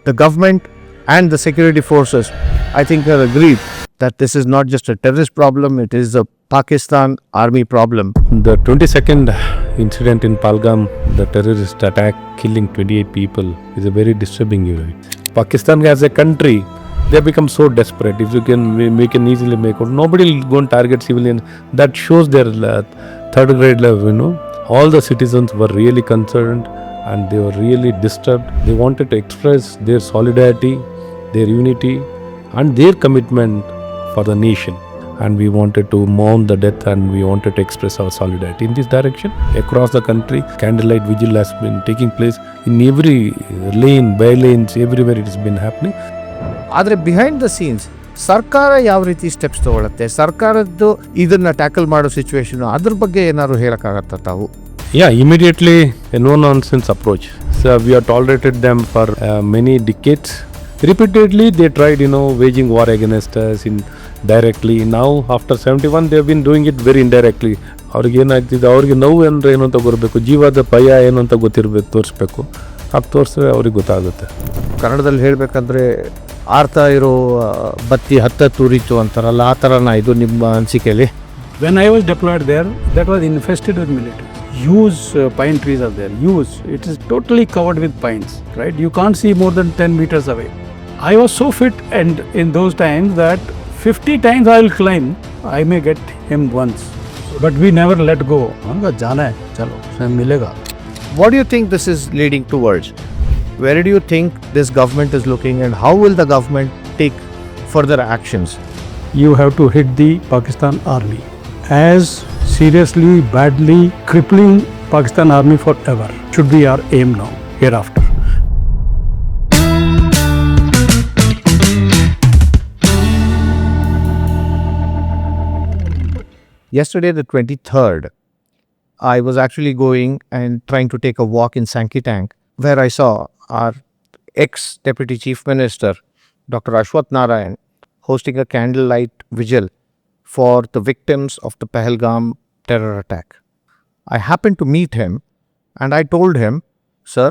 The government and the security forces, I think, are agreed that this is not just a terrorist problem, it is a Pakistan army problem. The 22nd incident in Pahalgam, the terrorist attack killing 28 people, is a very disturbing event. Pakistan as a country, they have become so desperate. If you can, we can easily make out. Nobody will go and target civilians. That shows their third grade level, All the citizens were really concerned and they were really disturbed. They wanted to express their solidarity, their unity and their commitment for the nation. And we wanted to mourn the death and we wanted to express our solidarity in this direction. Across the country, candlelight vigil has been taking place in every lane, by lanes, everywhere it has been happening. ಆದರೆ behind the scenes ಸರ್ಕಾರ ಯಾವ ರೀತಿ steps ತಗೊಳುತ್ತೆ, ಸರ್ಕಾರದ್ದು ಇದನ್ನ tackle ಮಾಡೋ situation, ಅದ್ರ ಬಗ್ಗೆ ಏನಾದ್ರು ಹೇಳಕ್ಕಾಗತ್ತಾ ತಾವು? Yeah, immediately a no-nonsense approach. So we have tolerated them for many decades. Repeatedly they tried, waging war against us directly. Now after 71 they have been doing it very indirectly. ಅವ್ರಿಗೆ ಏನಾಗ್ತಿದೆ, ಅವ್ರಿಗೆ ನೋವು ಅಂದರೆ ಏನು ಅಂತ ಗೊತ್ತಿರಬೇಕು, ಜೀವದ ಭಯ ಏನು ಅಂತ ಗೊತ್ತಿರಬೇಕು, ತೋರಿಸ್ಬೇಕು. ಹಾಗೆ ತೋರಿಸಿದ್ರೆ ಅವ್ರಿಗೆ ಗೊತ್ತಾಗುತ್ತೆ. ಕನ್ನಡದಲ್ಲಿ ಹೇಳಬೇಕಂದ್ರೆ ಆರ್ತಾ ಇರೋ ಬತ್ತಿ ಹತ್ತತ್ತು ಉರಿತು ಅಂತಾರಲ್ಲ, ಆ ಥರನ ಇದು ನಿಮ್ಮ ಅನಿಸಿಕೆಯಲ್ಲಿ? When I was deployed there, that was infested with military. Huge pine trees are there, huge. It is totally covered with pines, right? You can't see more than 10 meters away. I was so fit and in those times that 50 times I will climb, I may get him once. But we never let go. Jana hai, chalo, milega. What do you think this is leading towards? Where do you think this government is looking and how will the government take further actions? You have to hit the Pakistan army as seriously, badly, crippling Pakistan army forever. Should be our aim now, hereafter. Yesterday, the 23rd, I was actually going and trying to take a walk in Sankey Tank, where I saw our ex-Deputy Chief Minister, Dr. Ashwath Narayan, hosting a candlelight vigil for the victims of the Pahalgam terror attack. I happened to meet him and I told him, "Sir,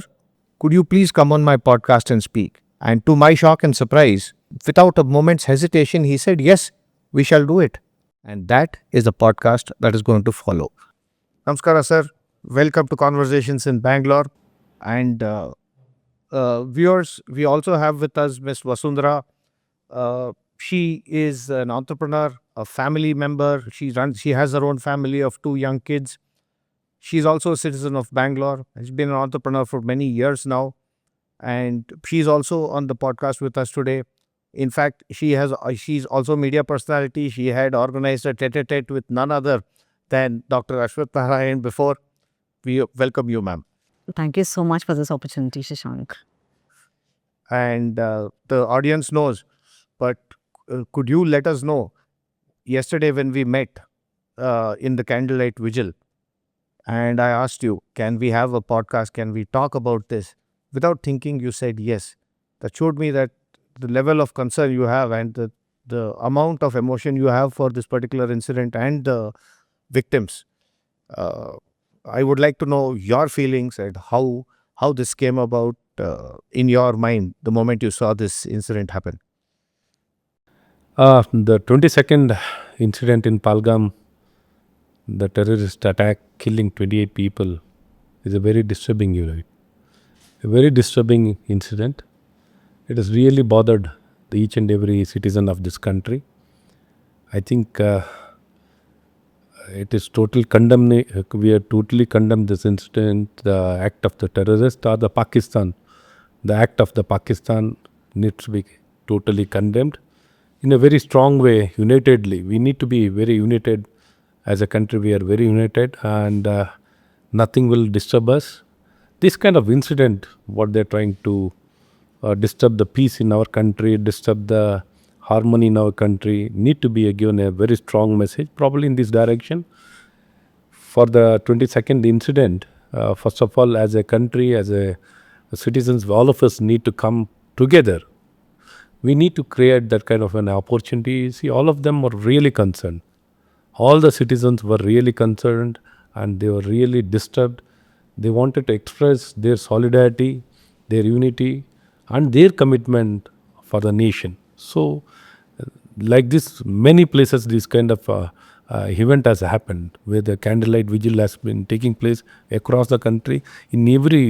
could you please come on my podcast and speak?" And to my shock and surprise, without a moment's hesitation, he said, "Yes, we shall do it." And that is the podcast that is going to follow. Namaskara, sir. Welcome to Conversations in Bangalore. And viewers, we also have with us Miss Vasundhara. She is an entrepreneur, a family member. She has her own family of 2 young kids. She's also a citizen of Bangalore. She's been an entrepreneur for many years now. And she's also on the podcast with us today. In fact, she's also a media personality. She had organized a tete-a-tete with none other than Dr. Ashwath Narayan before. We welcome you, ma'am. Thank you so much for this opportunity, Shashank. And the audience knows, but could you let us know, yesterday when we met in the candlelight vigil, and I asked you, can we have a podcast, can we talk about this? Without thinking, you said yes. That showed me that the level of concern you have and the amount of emotion you have for this particular incident and the victims. I would like to know your feelings and how this came about in your mind the moment you saw this incident happen. The 22nd incident in Pahalgam, the terrorist attack killing 28 people, is a very disturbing event. A very disturbing incident. It has really bothered each and every citizen of this country. I think it is total we are totally condemned this incident, the act of the terrorist or the Pakistan. The act of the Pakistan needs to be totally condemned in a very strong way, unitedly. We need to be very united. As a country, we are very united and nothing will disturb us. This kind of incident, what they're trying to disturb the peace in our country, disturb the harmony in our country, need to be given a very strong message, probably in this direction. For the 22nd incident, first of all, as a country, as a citizens, all of us need to come together. We need to create that kind of an opportunity. See, all of them were really concerned. All the citizens were really concerned and they were really disturbed. They wanted to express their solidarity, their unity and their commitment for the nation. So, like this, many places this kind of event has happened where the candlelight vigil has been taking place across the country in every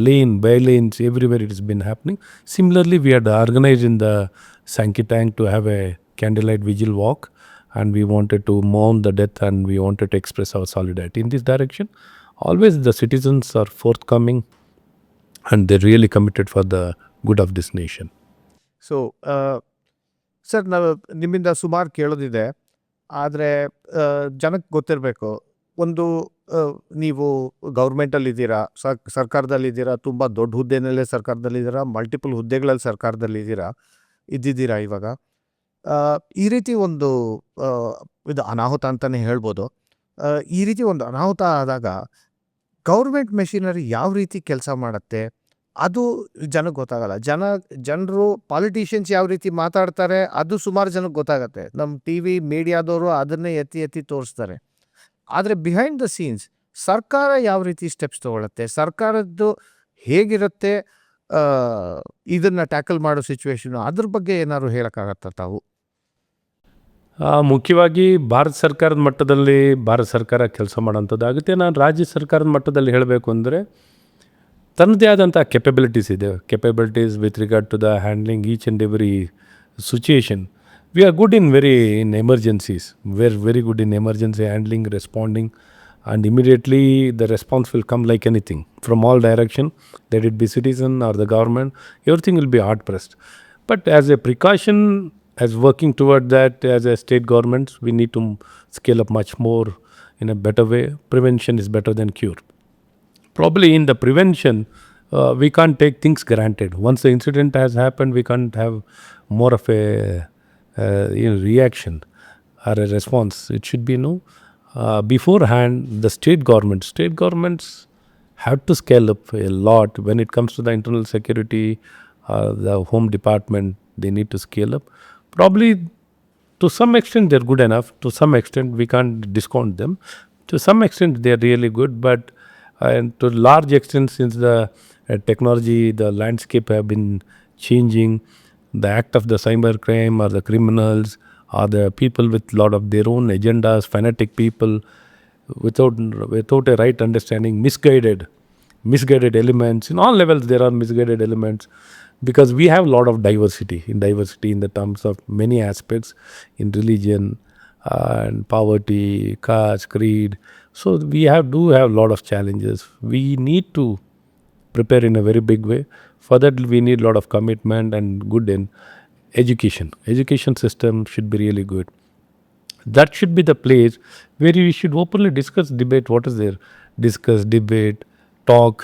lane, by lanes, everywhere it has been happening. Similarly, we had organized in the Sankey Tank to have a candlelight vigil walk, and we wanted to mourn the death and we wanted to express our solidarity in this direction. Always the citizens are forthcoming and they're really committed for the good of this nation. So sir, ನಾವು ನಿಮ್ಮಿಂದ ಸುಮಾರು ಕೇಳೋದಿದೆ, ಆದರೆ ಜನಕ್ಕೆ ಗೊತ್ತಿರಬೇಕು. ಒಂದು, ನೀವು ಗೌರ್ಮೆಂಟಲ್ಲಿದ್ದೀರಾ, ಸರ್ಕಾರದಲ್ಲಿದ್ದೀರಾ, ತುಂಬ ದೊಡ್ಡ ಹುದ್ದೆನಲ್ಲೇ ಸರ್ಕಾರದಲ್ಲಿದ್ದೀರಾ, ಮಲ್ಟಿಪಲ್ ಹುದ್ದೆಗಳಲ್ಲಿ ಇದ್ದಿದ್ದೀರಾ ಇವಾಗ. ಈ ರೀತಿ ಒಂದು ಇದು ಅನಾಹುತ ಅಂತಲೇ ಹೇಳ್ಬೋದು. ಈ ರೀತಿ ಒಂದು ಅನಾಹುತ ಆದಾಗ ಗೌರ್ಮೆಂಟ್ ಮೆಷಿನರಿ ಯಾವ ರೀತಿ ಕೆಲಸ ಮಾಡುತ್ತೆ ಅದು ಜನಕ್ಕೆ ಗೊತ್ತಾಗಲ್ಲ. ಜನರು ಪಾಲಿಟಿಷಿಯನ್ಸ್ ಯಾವ ರೀತಿ ಮಾತಾಡ್ತಾರೆ ಅದು ಸುಮಾರು ಜನಕ್ಕೆ ಗೊತ್ತಾಗತ್ತೆ. ನಮ್ಮ ಟಿ ವಿ ಮೀಡಿಯಾದವರು ಅದನ್ನೇ ಎತ್ತಿ ತೋರಿಸ್ತಾರೆ. ಆದರೆ ಬಿಹೈಂಡ್ ದ ಸೀನ್ಸ್ ಸರ್ಕಾರ ಯಾವ ರೀತಿ ಸ್ಟೆಪ್ಸ್ ತೊಗೊಳುತ್ತೆ, ಸರ್ಕಾರದ್ದು ಹೇಗಿರುತ್ತೆ ಇದನ್ನು ಟ್ಯಾಕಲ್ ಮಾಡೋ ಸಿಚುವೇಶನು, ಅದ್ರ ಬಗ್ಗೆ ಏನಾದ್ರು ಹೇಳೋಕ್ಕಾಗತ್ತಾ ತಾವು? ಮುಖ್ಯವಾಗಿ ಭಾರತ ಸರ್ಕಾರದ ಮಟ್ಟದಲ್ಲಿ ಭಾರತ ಸರ್ಕಾರ ಕೆಲಸ ಮಾಡೋಂಥದ್ದಾಗುತ್ತೆ. ನಾನು ರಾಜ್ಯ ಸರ್ಕಾರದ ಮಟ್ಟದಲ್ಲಿ ಹೇಳಬೇಕು ಅಂದರೆ ತನ್ನದೇ ಆದಂಥ ಕೆಪಬಿಲಿಟೀಸ್ ಇದೆ. Capabilities with regard to the handling each and every situation. We are good in emergencies. We are very good in emergency handling, responding, and immediately the response will come like anything from all direction, that it be citizen or the government, everything will be hard pressed. But as a precaution, as working toward that as a state governments, we need to scale up much more in a better way. Prevention is better than cure. Probably in the prevention, we can't take things granted. Once the incident has happened, we can't have more of a reaction or a response. It should be beforehand. The state governments have to scale up a lot when it comes to the internal security, the home department. They need to scale up. Probably to some extent they're good enough. To some extent we can't discount them. To some extent they're really good, but and to large extent, since the technology, the landscape have been changing, the act of the cyber crime or the criminals or the people with lot of their own agendas, fanatic people without a right understanding, misguided elements. In all levels there are misguided elements, because we have a lot of diversity in the terms of many aspects, in religion and poverty, caste, creed. So we do have a lot of challenges. We need to prepare in a very big way. For that we need a lot of commitment and good in education system should be really good. That should be the place where we should openly discuss, debate what is there, discuss, debate, talk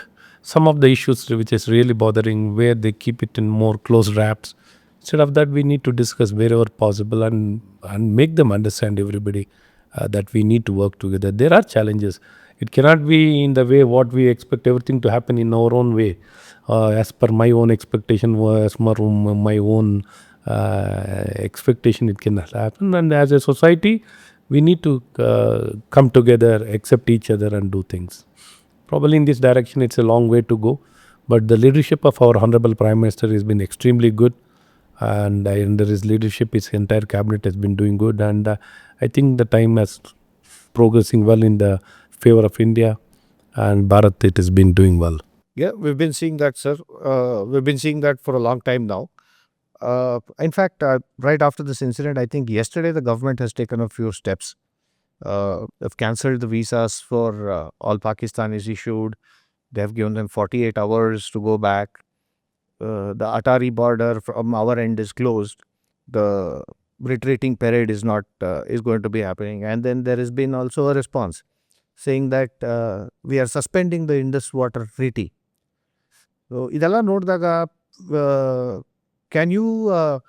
some of the issues which is really bothering, where they keep it in more close wraps. Instead of that, we need to discuss wherever possible and make them understand, everybody, that we need to work together. There are challenges. It cannot be in the way what we expect everything to happen in our own way, as per my own expectation, as per my own expectation. It cannot happen. And as a society, we need to come together, accept each other and do things. Probably in this direction, it's a long way to go. But the leadership of our Honorable Prime Minister has been extremely good. And under his leadership, his entire cabinet has been doing good. And I think the time is progressing well in the favor of India. And Bharat, it has been doing well. Yeah, we've been seeing that, sir. We've been seeing that for a long time now. In fact, right after this incident, I think yesterday the government has taken a few steps. They've cancelled the visas for all Pakistanis issued. They have given them 48 hours to go back. The Atari border from our end is closed. The retreating parade is not is going to be happening. And then there has been also a response saying that we are suspending the Indus Water Treaty. So, idella nodaga, can you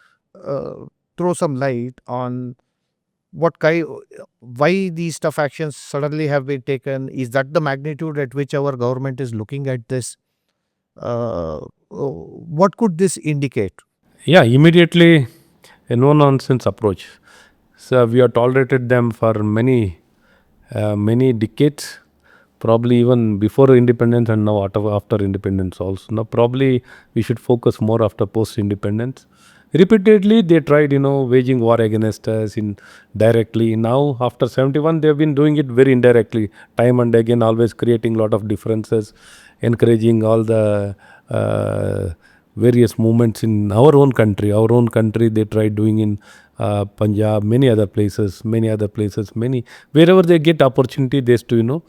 throw some light on why these tough actions suddenly have been taken? Is that the magnitude at which our government is looking at this? What could this indicate? Yeah, immediately a no-nonsense approach. So we have tolerated them for many decades. probably even before independence and now after independence also. Now probably we should focus more after post-independence. Repeatedly they tried, waging war against us directly. Now after 71 they have been doing it very indirectly, time and again, always creating lot of differences, encouraging all the various movements in our own country. Our own country they tried doing in Punjab, many other places, many wherever they get opportunity, they used to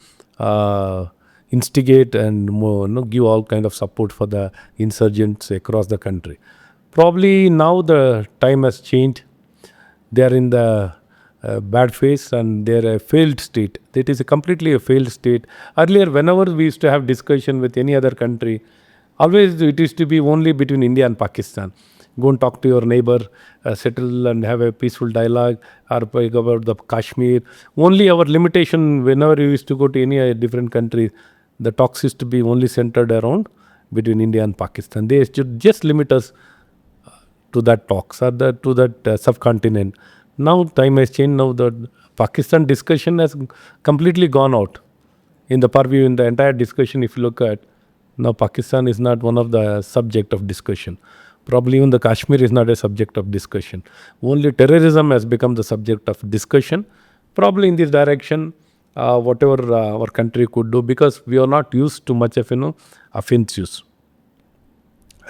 instigate and more, give all kind of support for the insurgents across the country. Probably now the time has changed. They are in the bad phase and they are a failed state. It is a completely a failed state. Earlier, whenever we used to have discussion with any other country, always it used to be only between India and Pakistan. Go and talk to your neighbor, settle and have a peaceful dialogue, or talk about the Kashmir. Only our limitation, whenever we used to go to any different country, the talks used to be only centered around between India and Pakistan. They should just limit us to that talks or to that subcontinent. Now time has changed. Now the Pakistan discussion has completely gone out in the purview. In the entire discussion, if you look at now, Pakistan is not one of the subject of discussion. Probably even the Kashmir is not a subject of discussion. Only terrorism has become the subject of discussion. Probably in this direction, whatever our country could do, because we are not used to much of offense use.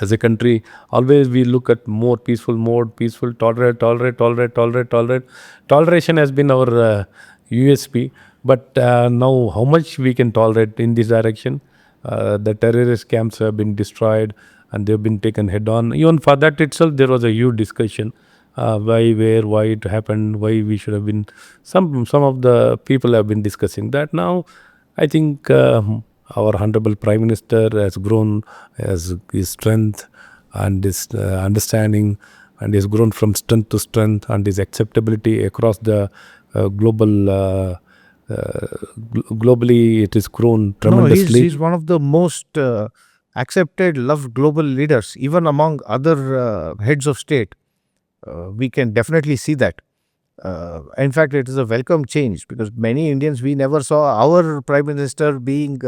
As a country, always we look at more peaceful mode, peaceful, tolerate. Toleration has been our USP. But now how much we can tolerate in this direction? The terrorist camps have been destroyed and they've been taken head on. Even for that itself, there was a huge discussion. Why, where, why it happened, why we should have been. Some of the people have been discussing that. Now, I think our honorable Prime Minister has grown as his strength and his understanding, and has grown from strength to strength, and his acceptability across the global. Globally, it has grown tremendously. No, he's one of the most accepted, loved global leaders, even among other heads of state. We can definitely see that. In fact, it is a welcome change because many Indians, we never saw our Prime Minister being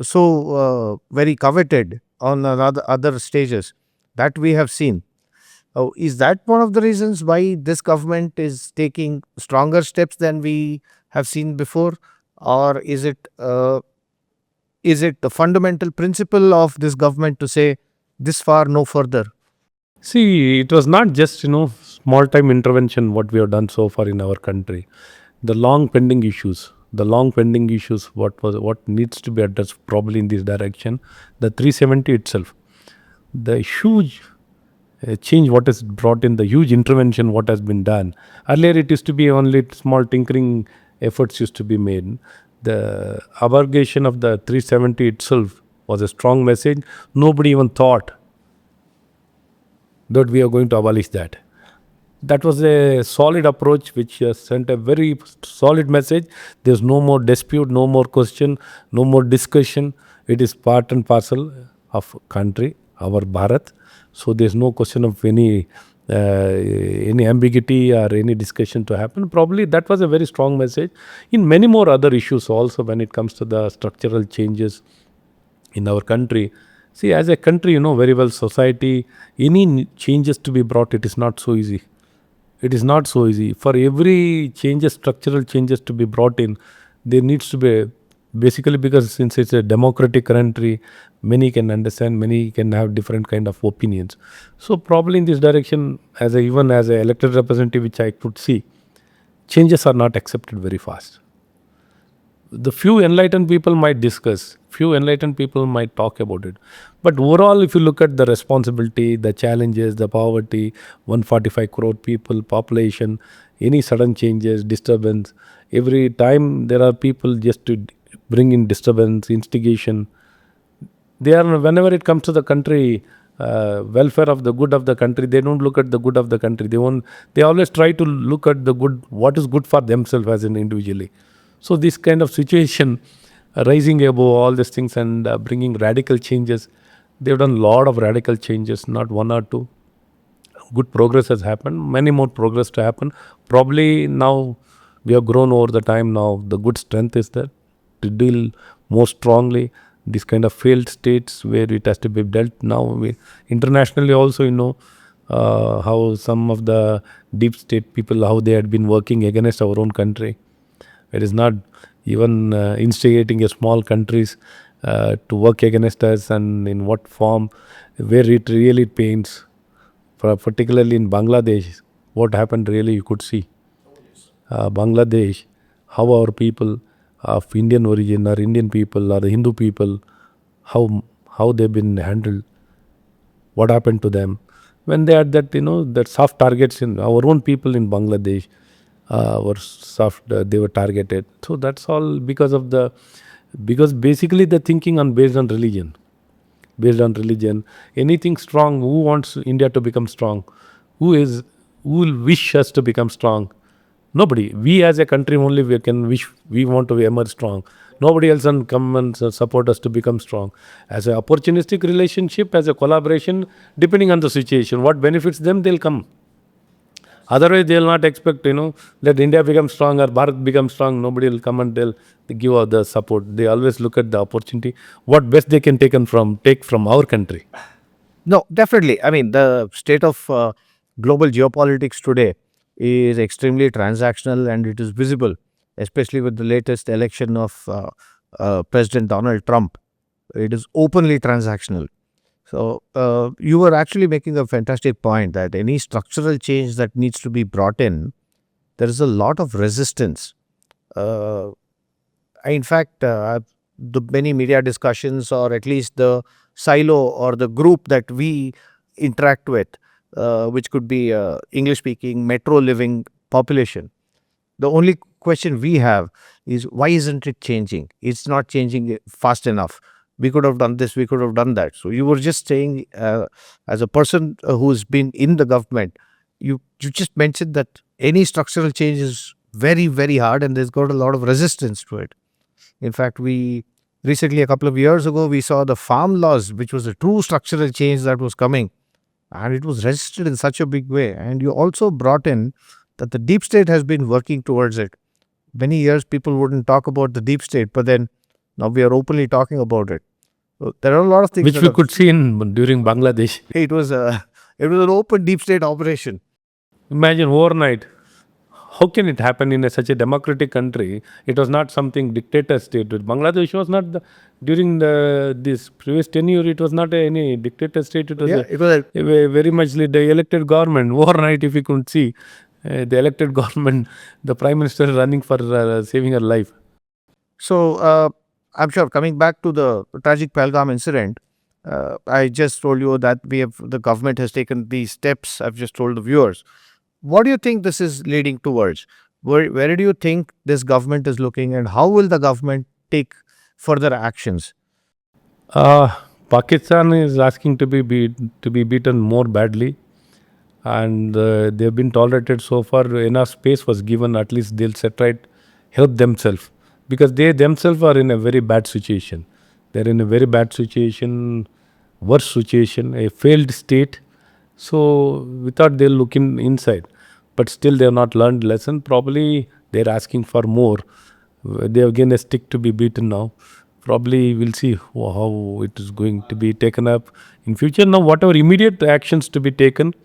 so very coveted on other stages. That we have seen. Is that one of the reasons why this government is taking stronger steps than we have seen before? Or is it the fundamental principle of this government to say this far, no further? See, it was not just, small time intervention what we have done so far in our country. The long pending issues, what needs to be addressed probably in this direction. The 370 itself, the huge change what is brought in, the huge intervention what has been done. Earlier it used to be only small tinkering efforts used to be made. The abrogation of the 370 itself was a strong message. Nobody even thought that we are going to abolish that. That was a solid approach which sent a very solid message. There's no more dispute, no more question, no more discussion. It is part and parcel of country, our Bharat. So there's no question of any ambiguity or any discussion to happen. Probably that was a very strong message. In many more other issues also, when it comes to the structural changes in our country. See, as a country, very well, society, any changes to be brought, it is not so easy. It is not so easy. For every changes, structural changes to be brought in, there needs to be, basically because since it's a democratic country, many can understand, many can have different kind of opinions. So probably in this direction, even as an elected representative, which I could see, changes are not accepted very fast. The few enlightened people might discuss, few enlightened people might talk about it. But overall, if you look at the responsibility, the challenges, the poverty, 145 crore people, population, any sudden changes, disturbance, every time there are people just to bring in disturbance, instigation. Whenever it comes to the country, welfare of the good of the country, they don't look at the good of the country. They always try to look at the good, what is good for themselves as an individually. So this kind of situation, rising above all these things and bringing radical changes, they've done a lot of radical changes, not one or two. Good progress has happened, many more progress to happen. Probably now we have grown over the time now, the good strength is there. to deal more strongly. These kind of failed states where it has to be dealt now. Internationally also, how some of the deep state people, how they had been working against our own country. It is not even instigating a small countries to work against us, and in what form, where it really pains. Particularly in Bangladesh, what happened really you could see. Bangladesh, how our people of Indian origin or Indian people or the Hindu people, how they've been handled, what happened to them when they had that soft targets in our own people in Bangladesh were soft, they were targeted. So that's all because basically the thinking on based on religion. Anything strong, who wants India to become strong? Who will wish us to become strong? Nobody. We as a country only we can wish we want to emerge strong. Nobody else can come and support us to become strong. As a opportunistic relationship, as a collaboration, depending on the situation, what benefits them, they'll come. Otherwise, they'll not expect, let India become strong or Bharat become strong. Nobody will come and they give out the support. They always look at the opportunity, what best they can take from our country. No, definitely. I mean, the state of global geopolitics today is extremely transactional and it is visible, especially with the latest election of President Donald Trump. It is openly transactional. So, you were actually making a fantastic point that any structural change that needs to be brought in, there is a lot of resistance. Uh, in fact, the many media discussions, or at least the silo or the group that we interact with, which could be English speaking, metro living population, the only question we have is why isn't it changing? It's not changing fast enough. We could have done this, we could have done that. So you were just saying, as a person who's been in the government, you just mentioned that any structural change is very, very hard and there's got a lot of resistance to it. In fact, we recently, a couple of years ago, we saw the farm laws, which was a true structural change that was coming, and it was resisted in such a big way. And you also brought in that the deep state has been working towards it. Many years people wouldn't talk about the deep state, but then now we are openly talking about it. So there are a lot of things Which that we have, could see during Bangladesh. it was an open deep state operation. Imagine overnight. How can it happen in such a democratic country? It was not something dictator state. Bangladesh was not during this previous tenure. It was not any dictator state. It was Yeah, it was very much the elected government. Overnight, if you could see the elected government, the prime minister running for saving her life. So, I'm sure coming back to the tragic Pahalgam incident, I just told you that the government has taken these steps. I've just told the viewers. What do you think this is leading towards? Where do you think this government is looking, and how will the government take further actions? Uh, Pakistan is asking to be beaten more badly, and they've been tolerated so far. Enough space was given. At least they'll set right, help themselves, because they themselves are in a very bad situation. They're in a very bad situation, worse situation, a failed state. So without they'll look inside, but still they have not learned lesson. Probably they're asking for more. They have again a stick to be beaten now. Probably we'll see how it is going to be taken up in future. Now, whatever immediate actions to be taken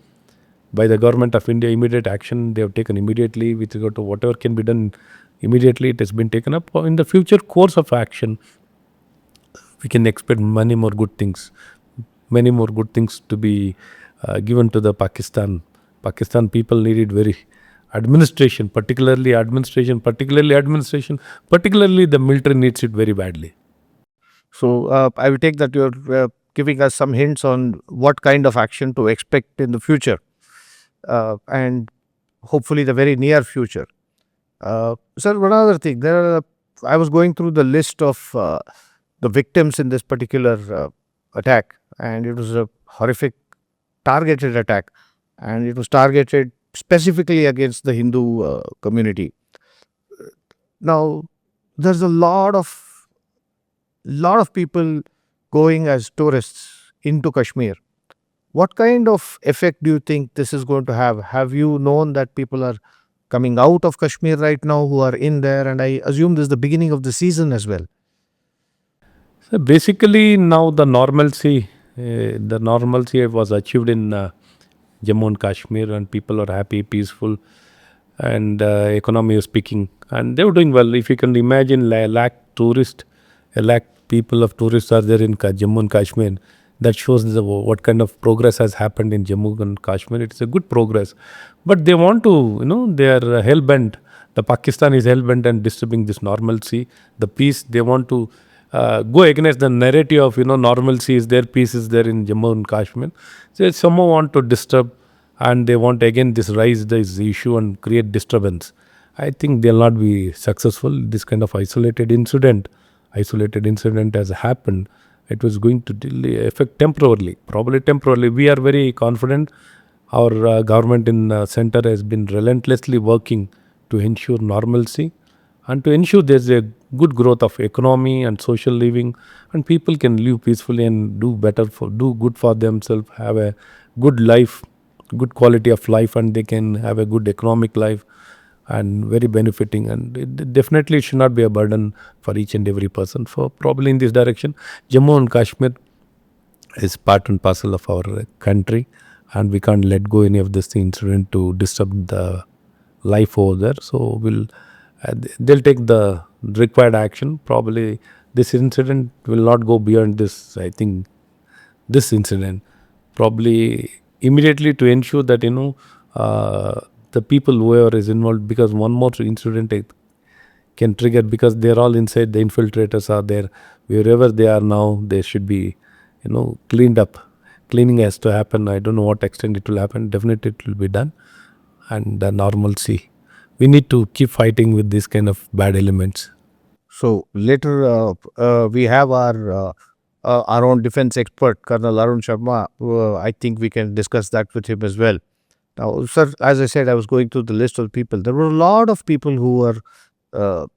by the government of India, immediate action they have taken immediately with regard to whatever can be done immediately. It has been taken up. In the future course of action, we can expect many more good things, to be given to the Pakistan. Pakistan people needed very administration, particularly the military needs it very badly. So, I will take that you're giving us some hints on what kind of action to expect in the future, and hopefully the very near future. Sir, one other thing. I was going through the list of the victims in this particular attack, and it was a horrific targeted attack, and it was targeted specifically against the Hindu community. Now, there's a lot of people going as tourists into Kashmir. What kind of effect do you think this is going to have? Have you known that people are coming out of Kashmir right now who are in there, and I assume this is the beginning of the season as well. So basically, now the normalcy was achieved in Jammu and Kashmir, and people are happy, peaceful, and economy is picking, and they were doing well. If you can imagine, a lakh people of tourists are there in Jammu and Kashmir. That shows what kind of progress has happened in Jammu and Kashmir. It's a good progress, but they want to, they are hell bent. The Pakistan is hell bent and disturbing this normalcy, the peace. They want to go against the narrative of normalcy is there, peace is there in Jammu and Kashmir. So someone want to disturb, and they want again rise this issue and create disturbance. I think they'll not be successful. This kind of isolated incident has happened. It was going to affect temporarily, probably temporarily. We are very confident. Our government in center has been relentlessly working to ensure normalcy and to ensure there's a good growth of economy and social living, and people can live peacefully and do good for themselves, have a good life, good quality of life, and they can have a good economic life and very benefiting. And it definitely should not be a burden for each and every person. For probably in this direction, Jammu and Kashmir is part and parcel of our country, and we can't let go any of this incident to disturb the life over there. So they'll take the required action. Probably this incident will not go beyond this. I think this incident probably immediately to ensure that the people whoever is involved, because one more incident can trigger, because they're all inside, the infiltrators are there wherever they are now. They should be cleaned up. Cleaning has to happen. I don't know what extent it will happen. Definitely it will be done. And the normalcy, we need to keep fighting with this kind of bad elements. So later we have our own defense expert, Colonel Arun Sharma. I think we can discuss that with him as well. Now, sir, as I said, I was going through the list of people. There were a lot of people who were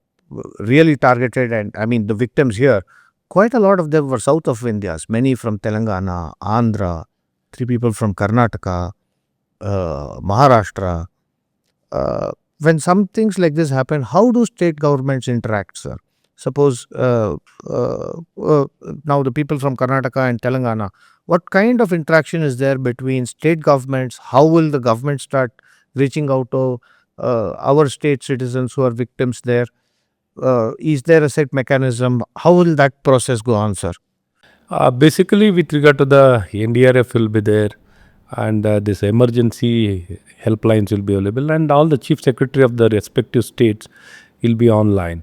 really targeted, and I mean the victims here. Quite a lot of them were south of India. Many from Telangana, Andhra, 3 people from Karnataka, Maharashtra. When some things like this happen, how do state governments interact, sir? Suppose now the people from Karnataka and Telangana, what kind of interaction is there between state governments? How will the government start reaching out to our state citizens who are victims there? Is there a set mechanism? How will that process go on, sir? Basically, with regard to the NDRF will be there, and this emergency helplines will be available, and all the chief secretary of the respective states will be online.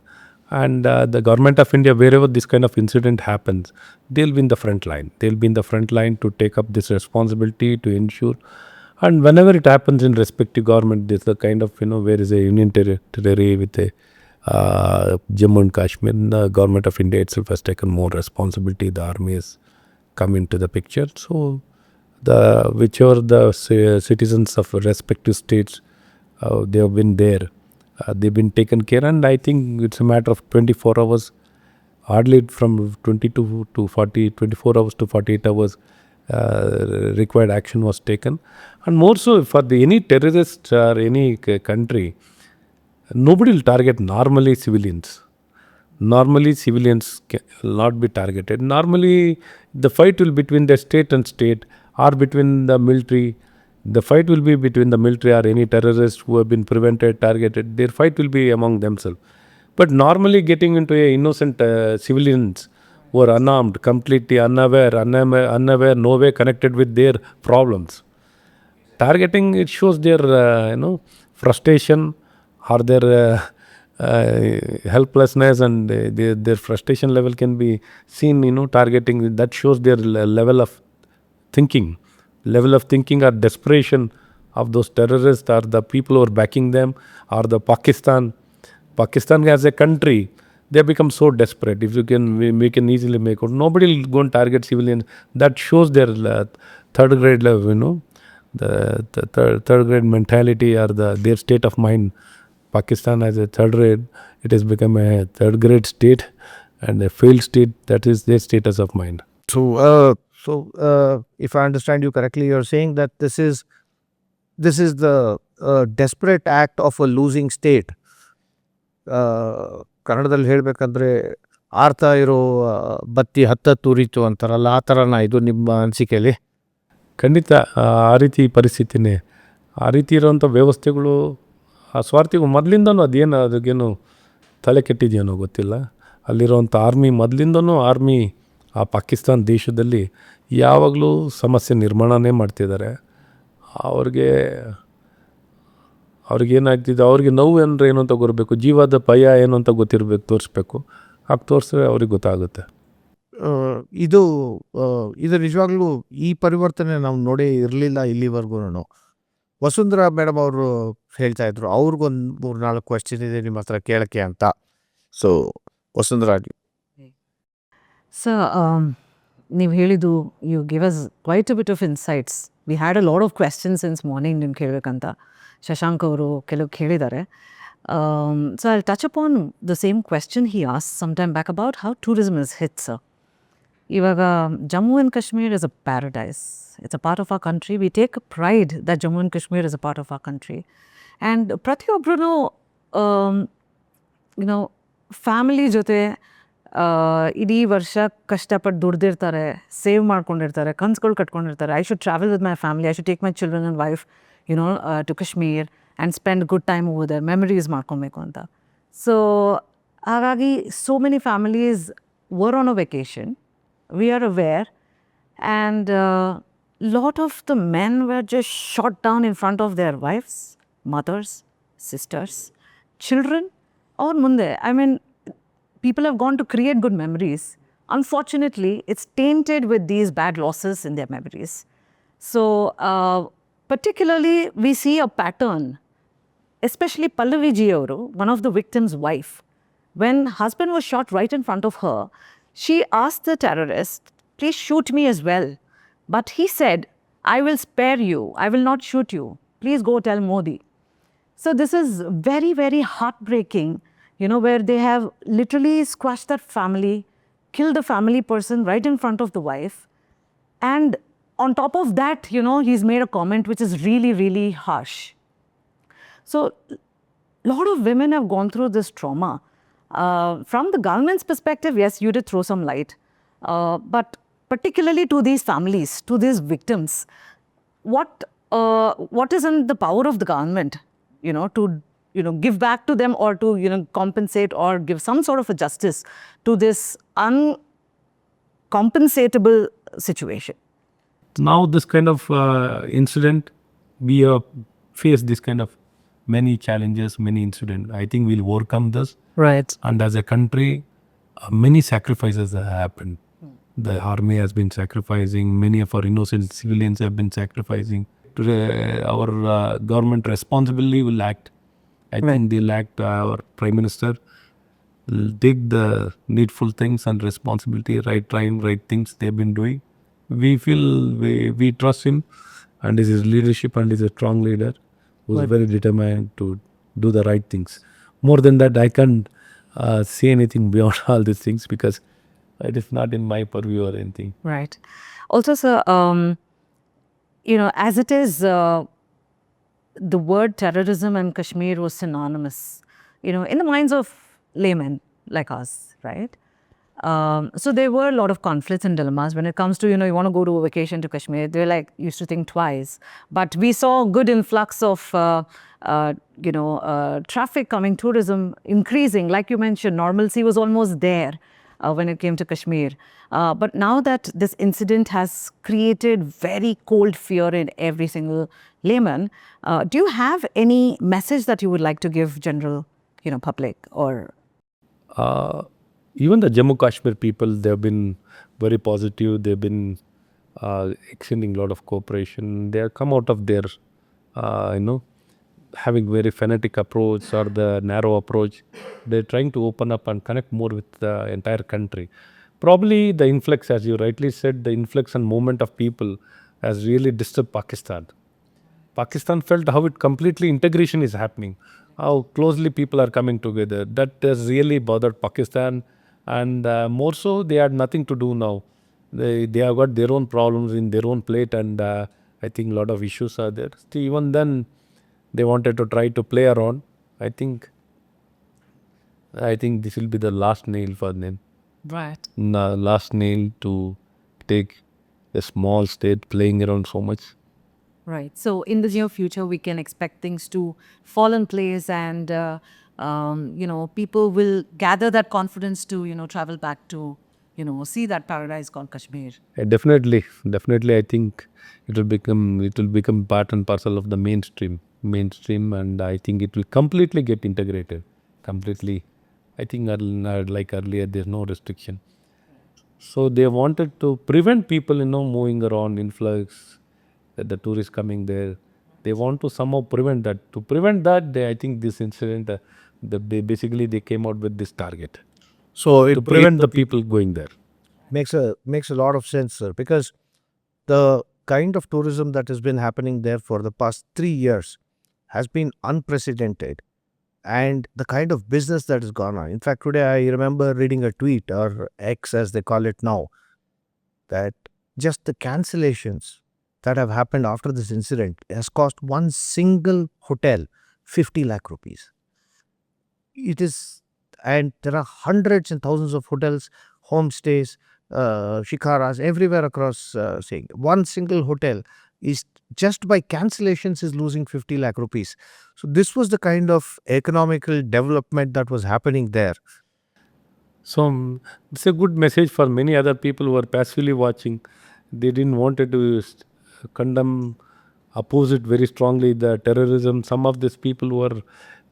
And the government of India, wherever this kind of incident happens, they'll be in the front line. They'll be in the front line to take up this responsibility to ensure. And whenever it happens in respective government, there's a kind of, where is a union territory with a Jammu and Kashmir, the government of India itself has taken more responsibility. The army has come into the picture. So whichever the citizens of respective states, they have been there. They've been taken care, and I think it's a matter of 24 hours, hardly from 22 to 40, 24 hours to 48 hours, required action was taken. And more so for any terrorist or any country, nobody will target normally civilians. Normally civilians will not be targeted. Normally the fight will be between the state and state, or between the military. The fight will be between the military or any terrorists who have been prevented, targeted. Their fight will be among themselves. But normally getting into a innocent civilians who are unarmed, completely unaware, no way connected with their problems. Targeting, it shows their frustration or their helplessness, and their frustration level can be seen. Targeting, that shows their level of thinking or desperation of those terrorists, or the people who are backing them, or the Pakistan as a country. They become so desperate. If you can, we can easily make out. Nobody will go and target civilians. That shows their third grade level, the third grade mentality, or their state of mind. Pakistan as a third grade, it has become a third grade state and a failed state. That is their status of mind. So, if I understand you correctly, you're saying that this is the desperate act of a losing state. ಕನ್ನಡದಲ್ಲಿ ಹೇಳಬೇಕಂದ್ರೆ ಆರ್ತಾ ಇರೋ ಬತ್ತಿ ಹತ್ತತ್ತು ಉರಿತು ಅಂತಾರಲ್ಲ, ಆ ಥರನ ಇದು ನಿಮ್ಮ ಅನಿಸಿಕೆಯಲ್ಲಿ? ಖಂಡಿತ ಆ ರೀತಿ ಪರಿಸ್ಥಿತಿನೇ. ಆ ರೀತಿ ಇರೋವಂಥ ವ್ಯವಸ್ಥೆಗಳು ಆ ಸ್ವಾರ್ಥಿಗಳು ಮೊದಲಿಂದನೂ ಅದಕ್ಕೇನು ತಲೆ ಕೆಟ್ಟಿದೆಯೇನೋ ಗೊತ್ತಿಲ್ಲ. ಅಲ್ಲಿರೋವಂಥ ಆರ್ಮಿ ಮೊದಲಿಂದನೂ ಆ ಪಾಕಿಸ್ತಾನ ದೇಶದಲ್ಲಿ ಯಾವಾಗಲೂ ಸಮಸ್ಯೆ ನಿರ್ಮಾಣನೇ ಮಾಡ್ತಿದ್ದಾರೆ. ಅವ್ರಿಗೇನಾಗ್ತಿದೆ, ಅವ್ರಿಗೆ ನೋವು ಅಂದರೆ ಏನು ಅಂತ ಗೊತ್ತಿರಬೇಕು, ಜೀವದ ಭಯ ಏನು ಅಂತ ಗೊತ್ತಿರಬೇಕು, ತೋರಿಸ್ಬೇಕು. ಹಾಗೆ ತೋರಿಸಿದ್ರೆ ಅವ್ರಿಗೆ ಗೊತ್ತಾಗುತ್ತೆ. ಇದು ನಿಜವಾಗ್ಲೂ ಈ ಪರಿವರ್ತನೆ ನಾವು ನೋಡೇ ಇರಲಿಲ್ಲ ಇಲ್ಲಿವರೆಗೂ. ವಸುಂಧರಾ ಮೇಡಮ್ ಅವರು ಹೇಳ್ತಾ ಇದ್ರು ಅವ್ರಿಗೊಂದು 3-4 ಕ್ವೆಶ್ಚನ್ ಇದೆ ನಿಮ್ಮ ಹತ್ರ ಕೇಳಕ್ಕೆ ಅಂತ. ಸೊ ವಸುಂಧರಾ, Sir, ನೀವು ಹೇಳಿದ್ದು, you gave us quite a bit of insights. We had a lot of questions since morning ನಿಮ್ಮ ಕೇಳಬೇಕಂತ. ಶಶಾಂಕ್ ಅವರು ಕೆಲವು ಕೇಳಿದ್ದಾರೆ. So I'll touch upon the same question he asked sometime back about how tourism is hit, sir. ಇವಾಗ Jammu and Kashmir is a paradise. It's a part of our country. We take pride that Jammu and Kashmir is a part of our country. And ಪ್ರತಿಯೊಬ್ಬರೂ family ಜೊತೆ ಇಡೀ ವರ್ಷ ಕಷ್ಟಪಟ್ಟು ದುಡ್ದಿರ್ತಾರೆ, save ಮಾಡ್ಕೊಂಡಿರ್ತಾರೆ, ಕನ್ಸುಗಳು ಕಟ್ಕೊಂಡಿರ್ತಾರೆ. I should travel with my family, I should take my children and wife to Kashmir and spend good time over there, memories ಮಾಡ್ಕೊಬೇಕು ಅಂತ. ಸೊ ಹಾಗಾಗಿ so many families were on a vacation, we are aware, and lot of the men were just shot down in front of their wives, mothers, sisters, children, or munde. I mean, people have gone to create good memories. Unfortunately, it's tainted with these bad losses in their memories. So particularly we see a pattern, especially Pallavi ji avaru, one of the victim's wife. When husband was shot right in front of her, she asked the terrorist, please shoot me as well. But he said, I will spare you. I will not shoot you. Please go tell Modi. So this is very, very heartbreaking, where they have literally squashed that family, killed the family person right in front of the wife. And on top of that, he's made a comment which is really, really harsh. So a lot of women have gone through this trauma. From the government's perspective, yes, you did throw some light. But particularly to these families, to these victims, what is in the power of the government, to give back to them, or to compensate or give some sort of a justice to this uncompensatable situation? Now this kind of incident, we have faced this kind of many challenges, many incidents. I think we'll overcome this. Right. And as a country, many sacrifices have happened. The army has been sacrificing, many of our innocent civilians have been sacrificing. Today, our government responsibly will act. I think they'll act. Our Prime Minister will take the needful things and responsibility, right time, right things they've been doing. We feel, we trust him and his leadership, and he's a strong leader who's very determined to do the right things. More than that, I can't say anything beyond all these things, because it is not in my purview or anything. Right. Also, sir, as it is, the word terrorism and Kashmir was synonymous, in the minds of laymen like us, right? So there were a lot of conflicts and dilemmas when it comes to, you want to go to a vacation to Kashmir. They're like, used to think twice. But we saw a good influx of, traffic coming, tourism increasing. Like you mentioned, normalcy was almost there when it came to Kashmir. But now that this incident has created very cold fear in every single layman, do you have any message that you would like to give general, public, or? Even the Jammu Kashmir people, they've been very positive. They've been extending a lot of cooperation. They have come out of their, having very fanatic approach or the narrow approach. They're trying to open up and connect more with the entire country. Probably the influx, as you rightly said, the influx and movement of people has really disturbed Pakistan. Pakistan felt how it completely integration is happening, how closely people are coming together. That has really bothered Pakistan. And more so, they had nothing to do now. They have got their own problems in their own plate, and I think a lot of issues are there. Still, even then, They wanted to try to play around. I think this will be the last nail for them. Right. Last nail to take a small state playing around so much. Right. So in the near future, we can expect things to fall in place, and people will gather that confidence to travel back to see that paradise called Kashmir. Definitely. I think it will become part and parcel of the mainstream, and I think it will completely get integrated. Completely. I think like earlier, there's no restriction. So they wanted to prevent people, moving around, influx, the tourists coming there. They want to somehow prevent that. To prevent that, I think this incident, basically they came out with this target So to prevent the people going there. makes a lot of sense, sir, because the kind of tourism that has been happening there for the past 3 years has been unprecedented, and the kind of business that has gone on. In fact, today I remember reading a tweet, or X as they call it now, that just the cancellations that have happened after this incident has cost one single hotel 50 lakh rupees. It is, and there are hundreds and thousands of hotels, homestays, shikaras everywhere across, saying one single hotel is just by cancellations is losing 50 lakh rupees. So this was the kind of economical development that was happening there. So it's a good message for many other people who are passively watching. They didn't wanted to condemn, oppose it very strongly, the terrorism. Some of these people who are,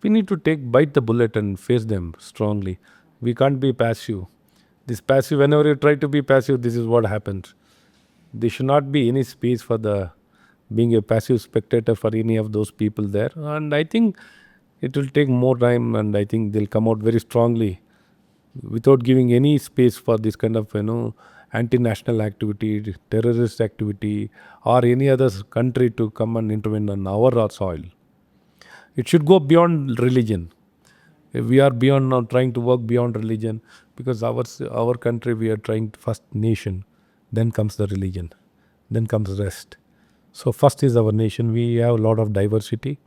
we need to bite the bullet and face them strongly. We can't be passive. This passive, whenever you try to be passive, this is what happens. There should not be any space for the being a passive spectator for any of those people there. And I think it will take more time, and I think they'll come out very strongly without giving any space for this kind of anti-national activity, terrorist activity, or any other country to come and intervene on our soil. It should go beyond religion. We are beyond now trying to work beyond religion, because our country, we are trying first nation, then comes the religion, then comes rest. So first is our nation. We have a lot of diversity.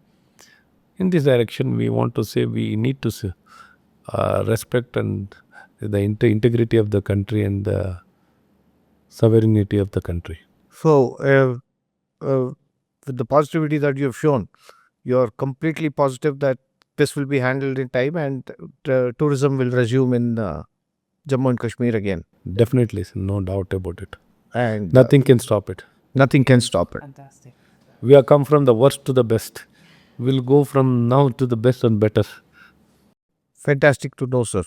In this direction, we want to say we need to respect and the integrity of the country and the sovereignty of the country. So, with the positivity that you have shown, you're completely positive that this will be handled in time, and tourism will resume in Jammu and Kashmir again. Definitely, no doubt about it. And Nothing can stop it. nothing can stop it. Fantastic. We have come from the worst to the best. We'll go from now to the best and better. Fantastic to know, sir.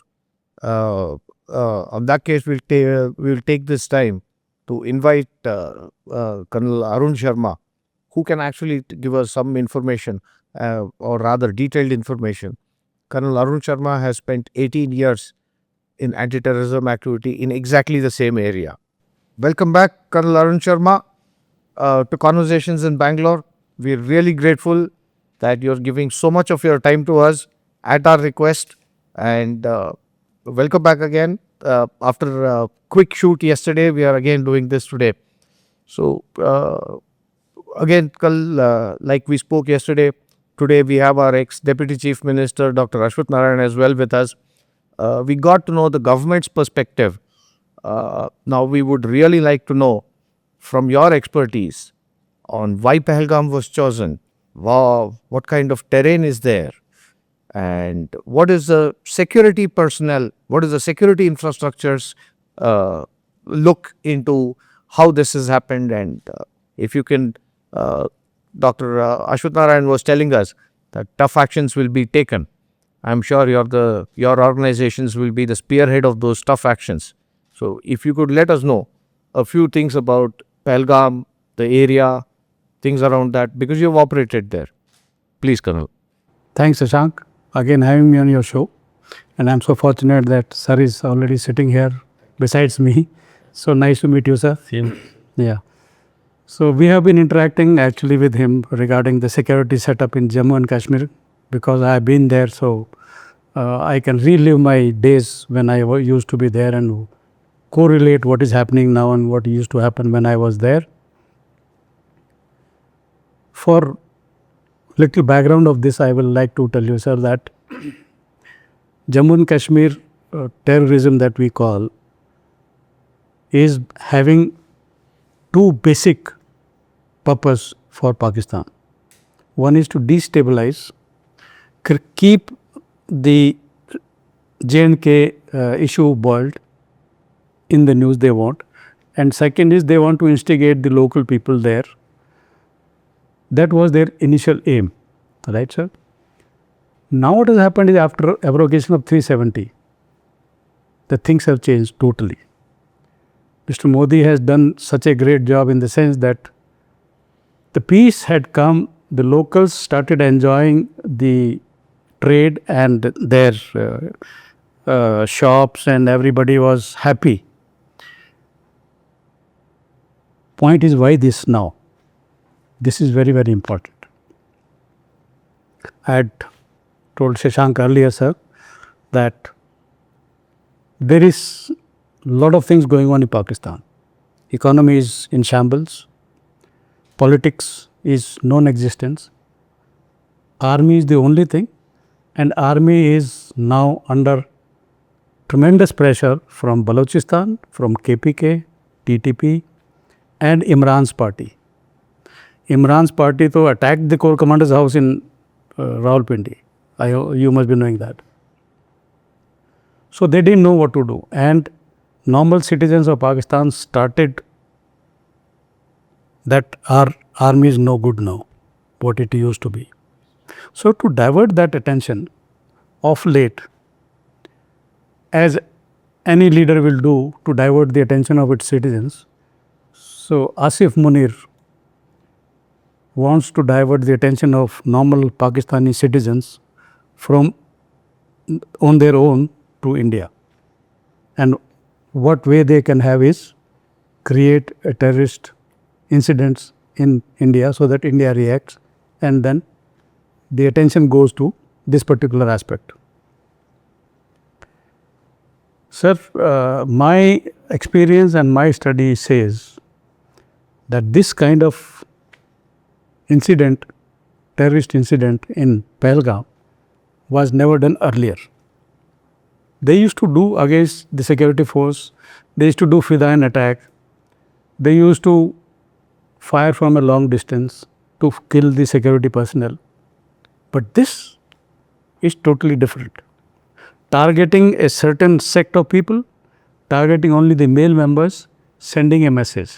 On that case, we'll take this time to invite Colonel Arun Sharma, who can actually give us some information, or rather detailed information. Colonel Arun Sharma has spent 18 years in anti-terrorism activity in exactly the same area. Welcome back, Colonel Arun Sharma, to Conversations in Bangalore. We're really grateful that you're giving so much of your time to us at our request, and welcome back again. After a quick shoot yesterday, we are again doing this today. So, again, Kal, like we spoke yesterday, today we have our ex-Deputy Chief Minister, Dr. Ashwath Narayan, as well with us. We got to know the government's perspective. Now, we would really like to know from your expertise on why Pahalgam was chosen, what kind of terrain is there, and what is the security personnel, what is the security infrastructures look into how this has happened. And if you can, Dr. Ashwath Narayan was telling us that tough actions will be taken. I'm sure your organizations will be the spearhead of those tough actions. So if you could let us know a few things about Pahalgam, the area, things around that, because you've operated there. Please, Colonel. Thanks, Shashank, again having me on your show. And I'm so fortunate that sir is already sitting here besides me. So nice to meet you, sir. Same. Yeah. So we have been interacting actually with him regarding the security setup in Jammu and Kashmir, because I have been there. So I can relive my days when I used to be there and correlate what is happening now and what used to happen when I was there. For Little background of this I will like to tell you, sir, that Jammu and Kashmir terrorism that we call is having two basic purpose for Pakistan. One is to destabilize, keep the J&K issue boiled in the news they want, and second is they want to instigate the local people there. That was their initial aim, right, sir? Now what has happened is after abrogation of 370, the things have changed totally. Mr. Modi has done such a great job in the sense that the peace had come, the locals started enjoying the trade and their shops, and everybody was happy. Point is, why this now? This is very, very important. I had told Shashank earlier, sir, that there is a lot of things going on in Pakistan. Economy is in shambles. Politics is non-existence. Army is the only thing, and army is now under tremendous pressure from Balochistan, from KPK, TTP, and Imran's party. Imran's party to attacked the Corps Commander's house in Rawalpindi. You must be knowing that. So they didn't know what to do, and normal citizens of Pakistan started that our army is no good now, what it used to be. So to divert that attention, of late, as any leader will do to divert the attention of its citizens, so Asif Munir wants to divert the attention of normal Pakistani citizens from on their own to India. And what way they can have is create a terrorist incidents in India so that India reacts, and then the attention goes to this particular aspect. Sir, my experience and my study says that this kind of incident, terrorist incident in Pahalgam, was never done earlier. They used to do against the security force, they used to do Fidain attack, they used to fire from a long distance to kill the security personnel. But this is totally different. Targeting a certain sect of people, targeting only the male members, sending a message.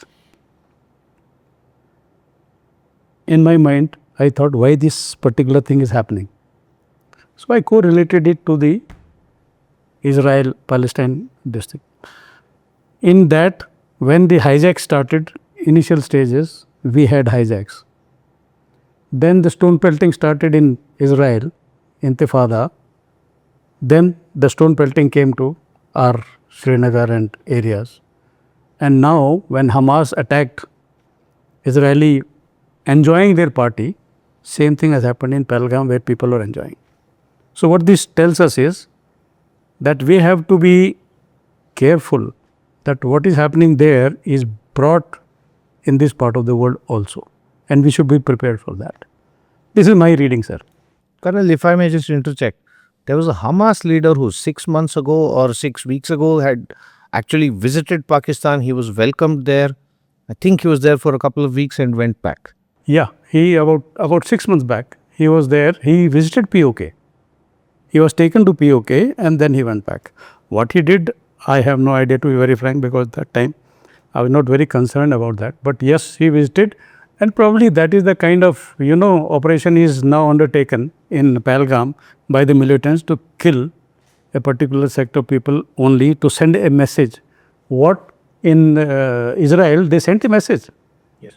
In my mind, I thought, why this particular thing is happening? So I correlated it to the Israel-Palestine district. In that, when the hijack started, initial stages, we had hijacks. Then the stone pelting started in Israel, Intifada. Then the stone pelting came to our Srinagar and areas. And now when Hamas attacked Israeli enjoying their party, same thing has happened in Pahalgam where people are enjoying. So what this tells us is that we have to be careful that what is happening there is brought in this part of the world also, and we should be prepared for that. This is my reading, sir. Colonel, if I may just interject, there was a Hamas leader who 6 months ago or 6 weeks ago had actually visited Pakistan. He was welcomed there. I think he was there for a couple of weeks and went back. Yeah, he about 6 months back, he was there. He visited POK. He was taken to POK and then he went back. What he did, I have no idea, to be very frank, because that time I was not very concerned about that. But yes, he visited, and probably that is the kind of, operation is now undertaken in Pahalgam by the militants to kill a particular sect of people only to send a message. What in Israel, they sent a message. Yes.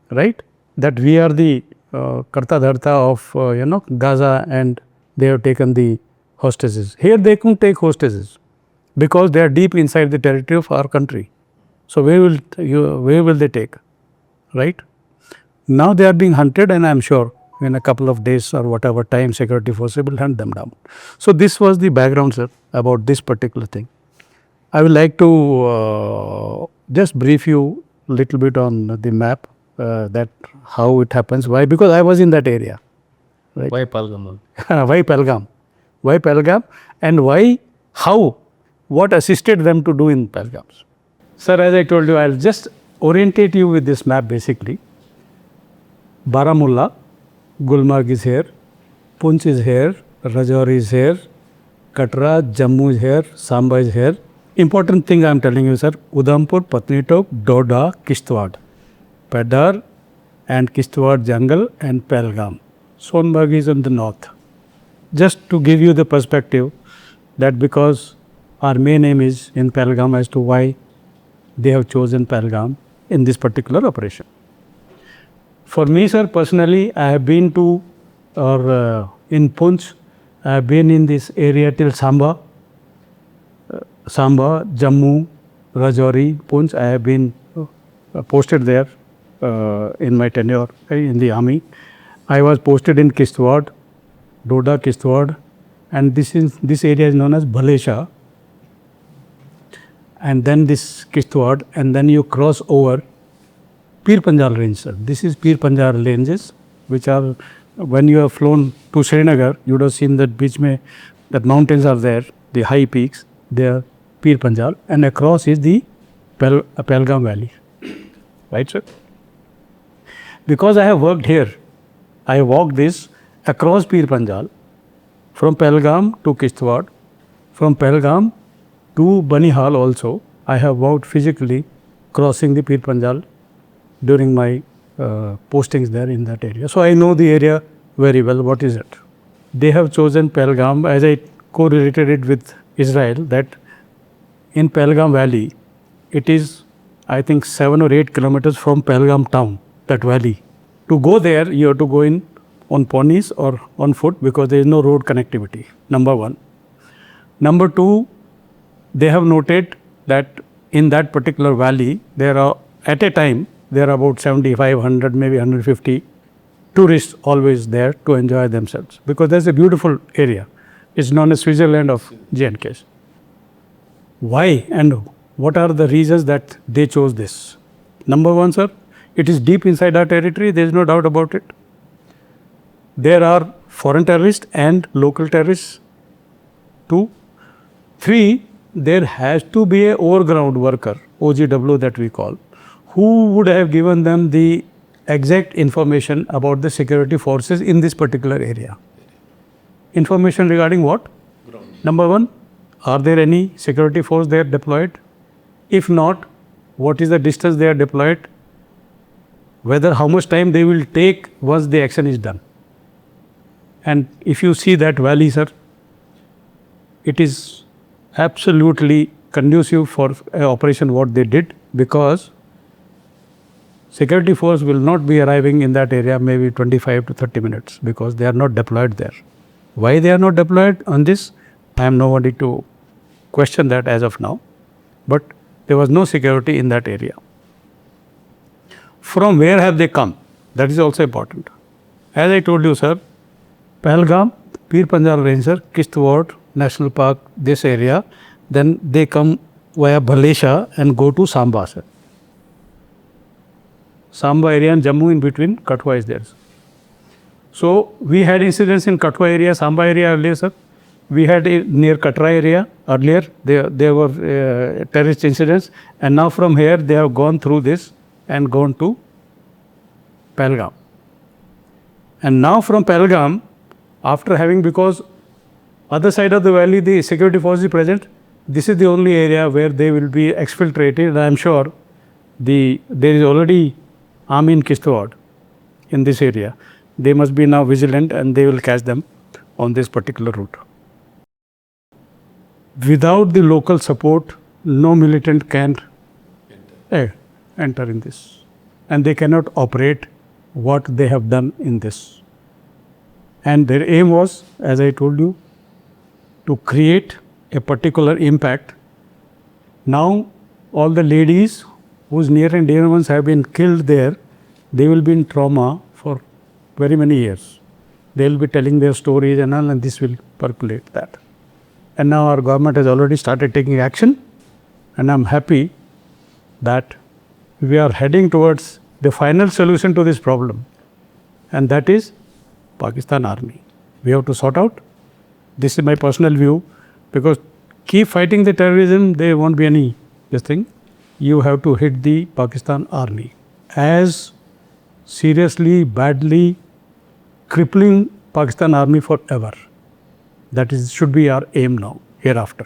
Right? That we are the Karta Dharta of, Gaza, and they have taken the hostages. Here they couldn't take hostages because they are deep inside the territory of our country. So where will they take? Right? Now they are being hunted, and I am sure in a couple of days or whatever time security forces will hunt them down. So this was the background, sir, about this particular thing. I would like to just brief you little bit on the map, that how it happens. Why? Because I was in that area. Right? Why Pahalgam? Why Pahalgam? Why Pahalgam? And why, how, what assisted them to do in Pahalgam? Sir, as I told you, I'll just orientate you with this map basically. Baramulla, Gulmarg is here, Punch is here, Rajouri is here, Katra, Jammu is here, Samba is here. Important thing I am telling you, sir, Udhampur, Patnitok, Doda, Kishtwad, Pedar and Kishtwad Jungle and Pahalgam. Sonmarg is in the north. Just to give you the perspective that because our main aim is in Pahalgam as to why they have chosen Pahalgam in this particular operation. For me, sir, personally, I have been to, in Punch, I have been in this area till Samba, Jammu, Rajouri, Punch. I have been posted there in my tenure in the army. I was posted in Kishtwad, Doda, Kishtwad, and this area is known as Bhalesha. And then this Kishtwad, and then you cross over Pir Panjal range, sir. This is Pir Panjal ranges, which are, when you have flown to Srinagar, you would have seen that beach mein, that mountains are there, the high peaks, they are Pir Panjal, and across is the Pahalgam Valley. Right, sir? Because I have worked here, I walked this across Pir Panjal, from Pahalgam to Kishtwad, from Pahalgam to Banihal also. I have walked physically crossing the Pir Panjal during my postings there in that area. So I know the area very well. What is it? They have chosen Pahalgam, as I correlated it with Israel, that in Pahalgam Valley, it is, I think, 7 or 8 kilometers from Pahalgam town, that valley. To go there, you have to go in on ponies or on foot because there is no road connectivity, number one. Number two, they have noted that in that particular valley, there are, at a time, there are about 75, 100, maybe 150 tourists always there to enjoy themselves because there's a beautiful area. It's known as Switzerland of J&K. Why and what are the reasons that they chose this? Number one, sir, it is deep inside our territory. There is no doubt about it. There are foreign terrorists and local terrorists. 2. 3, there has to be a overground worker, OGW that we call, who would have given them the exact information about the security forces in this particular area. Information regarding what? Ground. Number one, are there any security force there deployed? If not, what is the distance they are deployed? Whether how much time they will take once the action is done. And if you see that valley, sir, it is absolutely conducive for operation what they did because security force will not be arriving in that area maybe 25 to 30 minutes because they are not deployed there. Why they are not deployed on this? I am nobody to question that as of now. But there was no security in that area. From where have they come? That is also important. As I told you, sir, Pahalgam, Pir Panjal Ranger, Kishtwad National Park, this area, then they come via Bhalesha and go to Samba, sir. Samba area and Jammu in between, Katwa is there. So we had incidents in Katwa area, Samba area earlier, sir. We had near Katra area earlier, there were terrorist incidents, and now from here they have gone through this and gone to Pahalgam. And now from Pahalgam, after having, because other side of the valley the security force is present, this is the only area where they will be exfiltrated, and I am sure there is already army in Kishtwad in this area. They must be now vigilant and they will catch them on this particular route. Without the local support, no militant can enter in this. And they cannot operate what they have done in this. And their aim was, as I told you, to create a particular impact. Now, all the ladies whose near and dear ones have been killed there, they will be in trauma for very many years. They will be telling their stories and all, and this will percolate that. And now our government has already started taking action, and I am happy that we are heading towards the final solution to this problem, and that is Pakistan army. We have to sort out. This is my personal view, because keep fighting the terrorism, there won't be any this thing. You have to hit the Pakistan army as seriously, badly, crippling Pakistan army forever. That is should be our aim now, hereafter.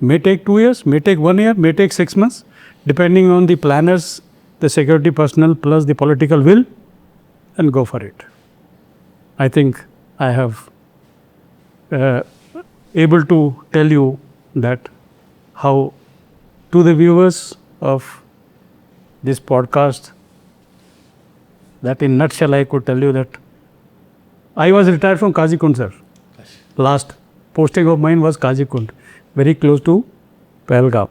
May take 2 years, may take 1 year, may take 6 months, depending on the planners, the security personnel, plus the political will, and go for it. I think I have able to tell you that how, to the viewers of this podcast, that in nutshell I could tell you that I was retired from Kazikund, sir. Last posting of mine was Kazikund, very close to Pahalgam.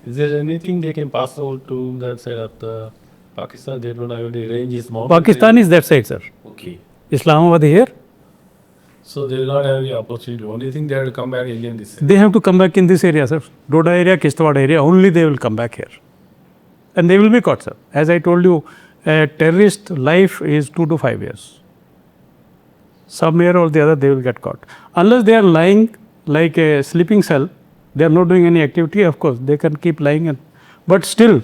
Is there anything they can pass out to that side of the Pakistan? They don't have any range, is mountain Pakistan is that side, sir. okay. Islamabad here. So they will not have the opportunity. Only thing they have to come back again this side. They have to come back in this area, sir. Doda area, Kishtwad area, only they will come back here. And they will be caught, sir. As I told you, a terrorist life is 2 to 5 years. Somewhere or the other, they will get caught. Unless they are lying like a sleeping cell, they are not doing any activity, of course, they can keep lying. But still,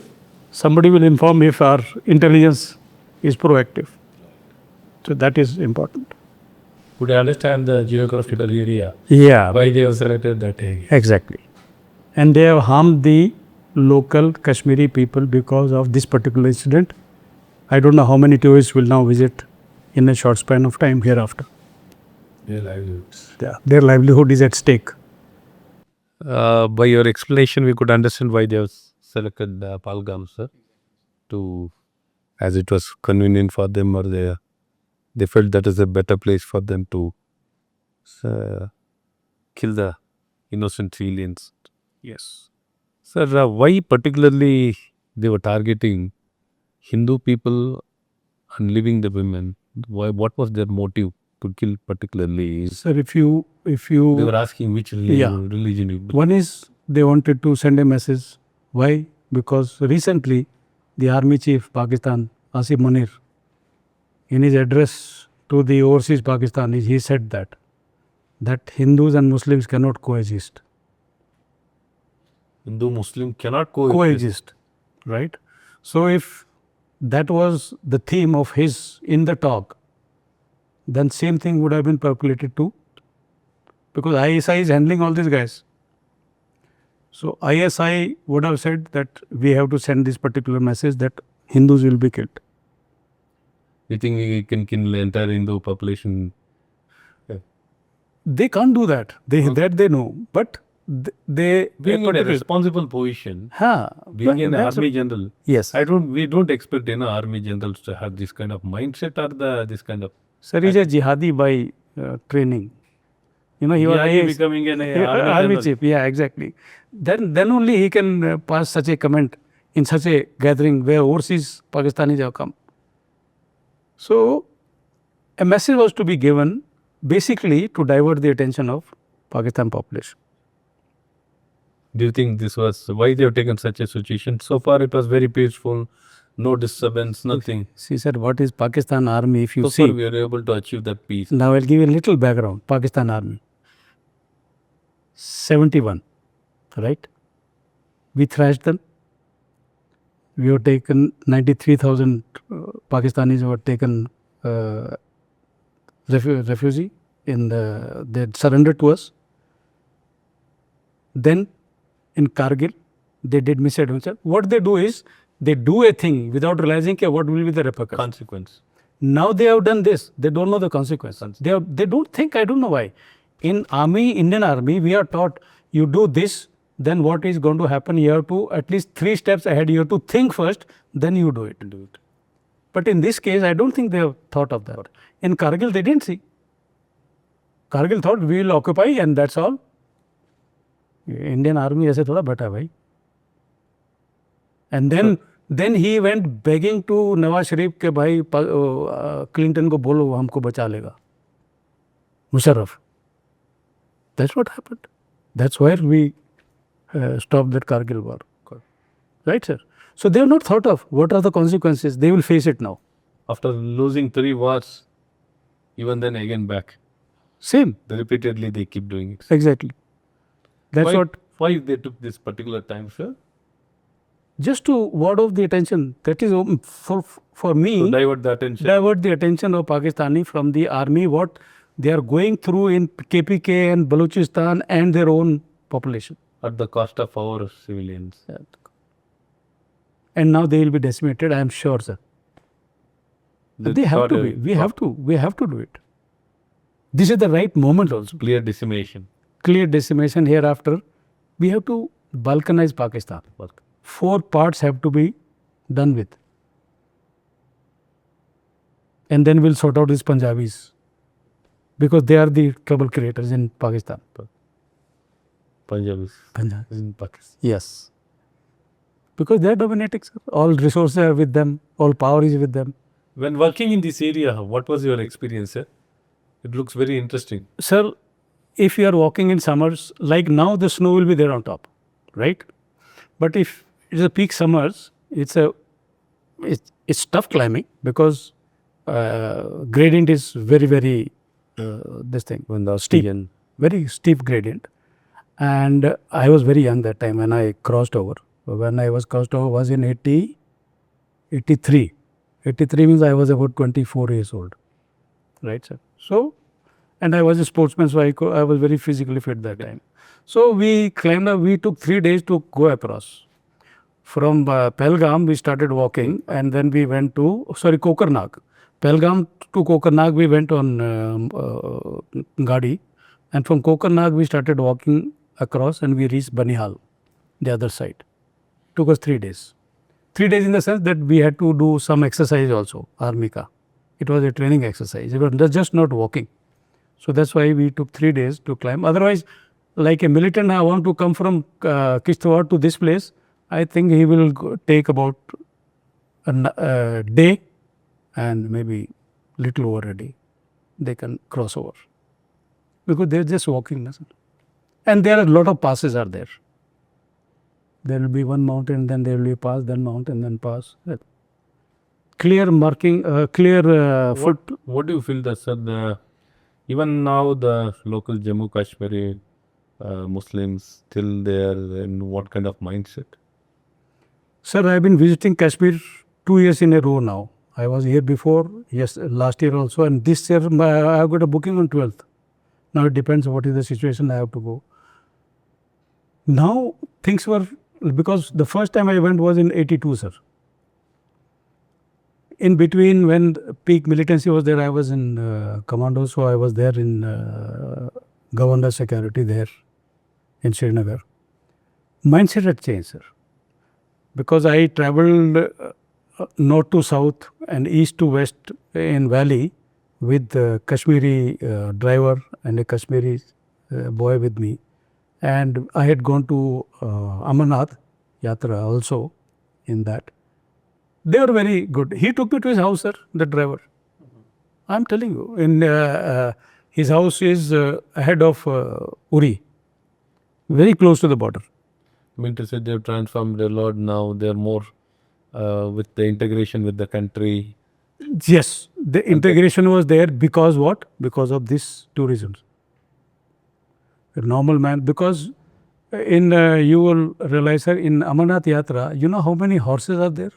somebody will inform if our intelligence is proactive. So that is important. Would I understand the geographical area? Yeah. Why they have selected that area? Exactly. And they have harmed the local Kashmiri people because of this particular incident. I don't know how many tourists will now visit in a short span of time hereafter. Their livelihoods. Yeah. Their livelihood is at stake. By your explanation, we could understand why they have selected Pahalgam, sir, to, as it was convenient for them, or they felt that is a better place for them to kill the innocent civilians. Yes. Sir, why particularly they were targeting Hindu people and leaving the women? Why? What was their motive to kill particularly? Sir, if you They were asking which religion you believe. one is they wanted to send a message. Why? Because recently the army chief Pakistan, Asif Munir, in his address to the overseas Pakistanis, he said that Hindus and Muslims cannot coexist. Hindu-Muslim cannot Coexist, right? So if that was the theme of his in the talk, then same thing would have been percolated too, because ISI is handling all these guys. So ISI would have said that we have to send this particular message that Hindus will be killed. You think we can kill the entire Hindu population? They can't do that. That they know, but they Being in a responsible position, being an army general, yes. we don't expect army generals to have this kind of mindset or this kind of. Sir is a jihadi by training. You know, he was becoming an army chief. Yeah, exactly. Then only he can pass such a comment in such a gathering where overseas Pakistanis have come. So a message was to be given, basically to divert the attention of Pakistan population. Do you think this was why they have taken such a situation? So far, it was very peaceful, no disturbance, nothing. See, sir, what is Pakistan army? If you So see, far, we are able to achieve that peace. now I'll give you a little background. Pakistan army, 71, right? We thrashed them. We have taken 93,000 Pakistanis were taken refugee they surrendered to us. Then in Kargil, they did misadventure. What they do is, they do a thing without realizing what will be the repercussion. Consequence. Now they have done this. They don't know the consequence. They don't think, I don't know why. In army, Indian army, we are taught, you do this, then what is going to happen? You have to, at least 3 steps ahead, you have to think first, then you do it. But in this case, I don't think they have thought of that. In Kargil, they didn't see. Kargil thought, we will occupy and that's all. Indian army ऐसे थोड़ा बैठा भाई. And then he went begging to Nawaz Sharif के भाई Clinton को बोलो वो हमको बचा लेगा. Musharraf. That's what happened. That's where we stopped that Kargil war. Right, sir? So they have not thought of what are the consequences. They will face it now. After losing 3 wars, Even then again back. Same. Repeatedly they keep doing it. Exactly. That's Why they took this particular time, sir? just to ward off the attention. That is for me. To divert the attention. Divert the attention of Pakistani from the army, what they are going through in KPK and Balochistan and their own population. At the cost of our civilians. And now they will be decimated, I am sure, sir. They have to be. We have to do it. This is the right moment also. Clear decimation. Clear decimation hereafter. We have to balkanize Pakistan. 4 parts have to be done with. And then we'll sort out these Punjabis. Because they are the trouble creators in Pakistan. Punjabis. In Pakistan. Yes. Because they are dominating, sir. All resources are with them. All power is with them. When working in this area, what was your experience, sir? It looks very interesting. Sir, if you are walking in summers, like now the snow will be there on top, right? But if it's a peak summers, it's tough climbing because gradient is very this thing. When the steep, very steep gradient. And I was very young that time when I crossed over. When I was crossed over was in 83. 83 means I was about 24 years old. Right, sir? So, and I was a sportsman, so I was very physically fit that time. So, we climbed up, we took 3 days to go across. From Pahalgam, we started walking and then we went to, Kokarnag. Pahalgam to Kokarnag, we went on Gadi. And from Kokarnag, we started walking across and we reached Banihal, the other side. Took us 3 days. 3 days in the sense that we had to do some exercise also, army ka. It was a training exercise. It was just not walking. So that's why we took 3 days to climb. Otherwise, like a militant, I want to come from Kishtwar to this place. I think he will take about a day and maybe little over a day. They can cross over. Because they're just walking. And there are a lot of passes are there. There will be one mountain, then there will be a pass, then mountain, then pass. Clear marking, foot. What do you feel that, sir, even now the local Jammu Kashmiri Muslims still there, in what kind of mindset? Sir, I have been visiting Kashmir 2 years in a row now. I was here before, yes, last year also, and this year I have got a booking on 12th. Now it depends what is the situation I have to go. Now things were, because the first time I went was in 82, sir. In between, when peak militancy was there, I was in Commando, so I was there in governor security there in Srinagar. Mindset had changed, sir. Because I traveled north to south and east to west in valley with a Kashmiri driver and a Kashmiri boy with me. And I had gone to Amarnath Yatra also in that. They were very good. He took me to his house, sir, the driver. I'm telling you, in his house is ahead of Uri, very close to the border. I mean to say they've transformed a lot now. They're more with the integration with the country. Yes, the integration was there because what? Because of this tourism. A normal man, because in you will realize, sir, in Amarnath Yatra, you know how many horses are there?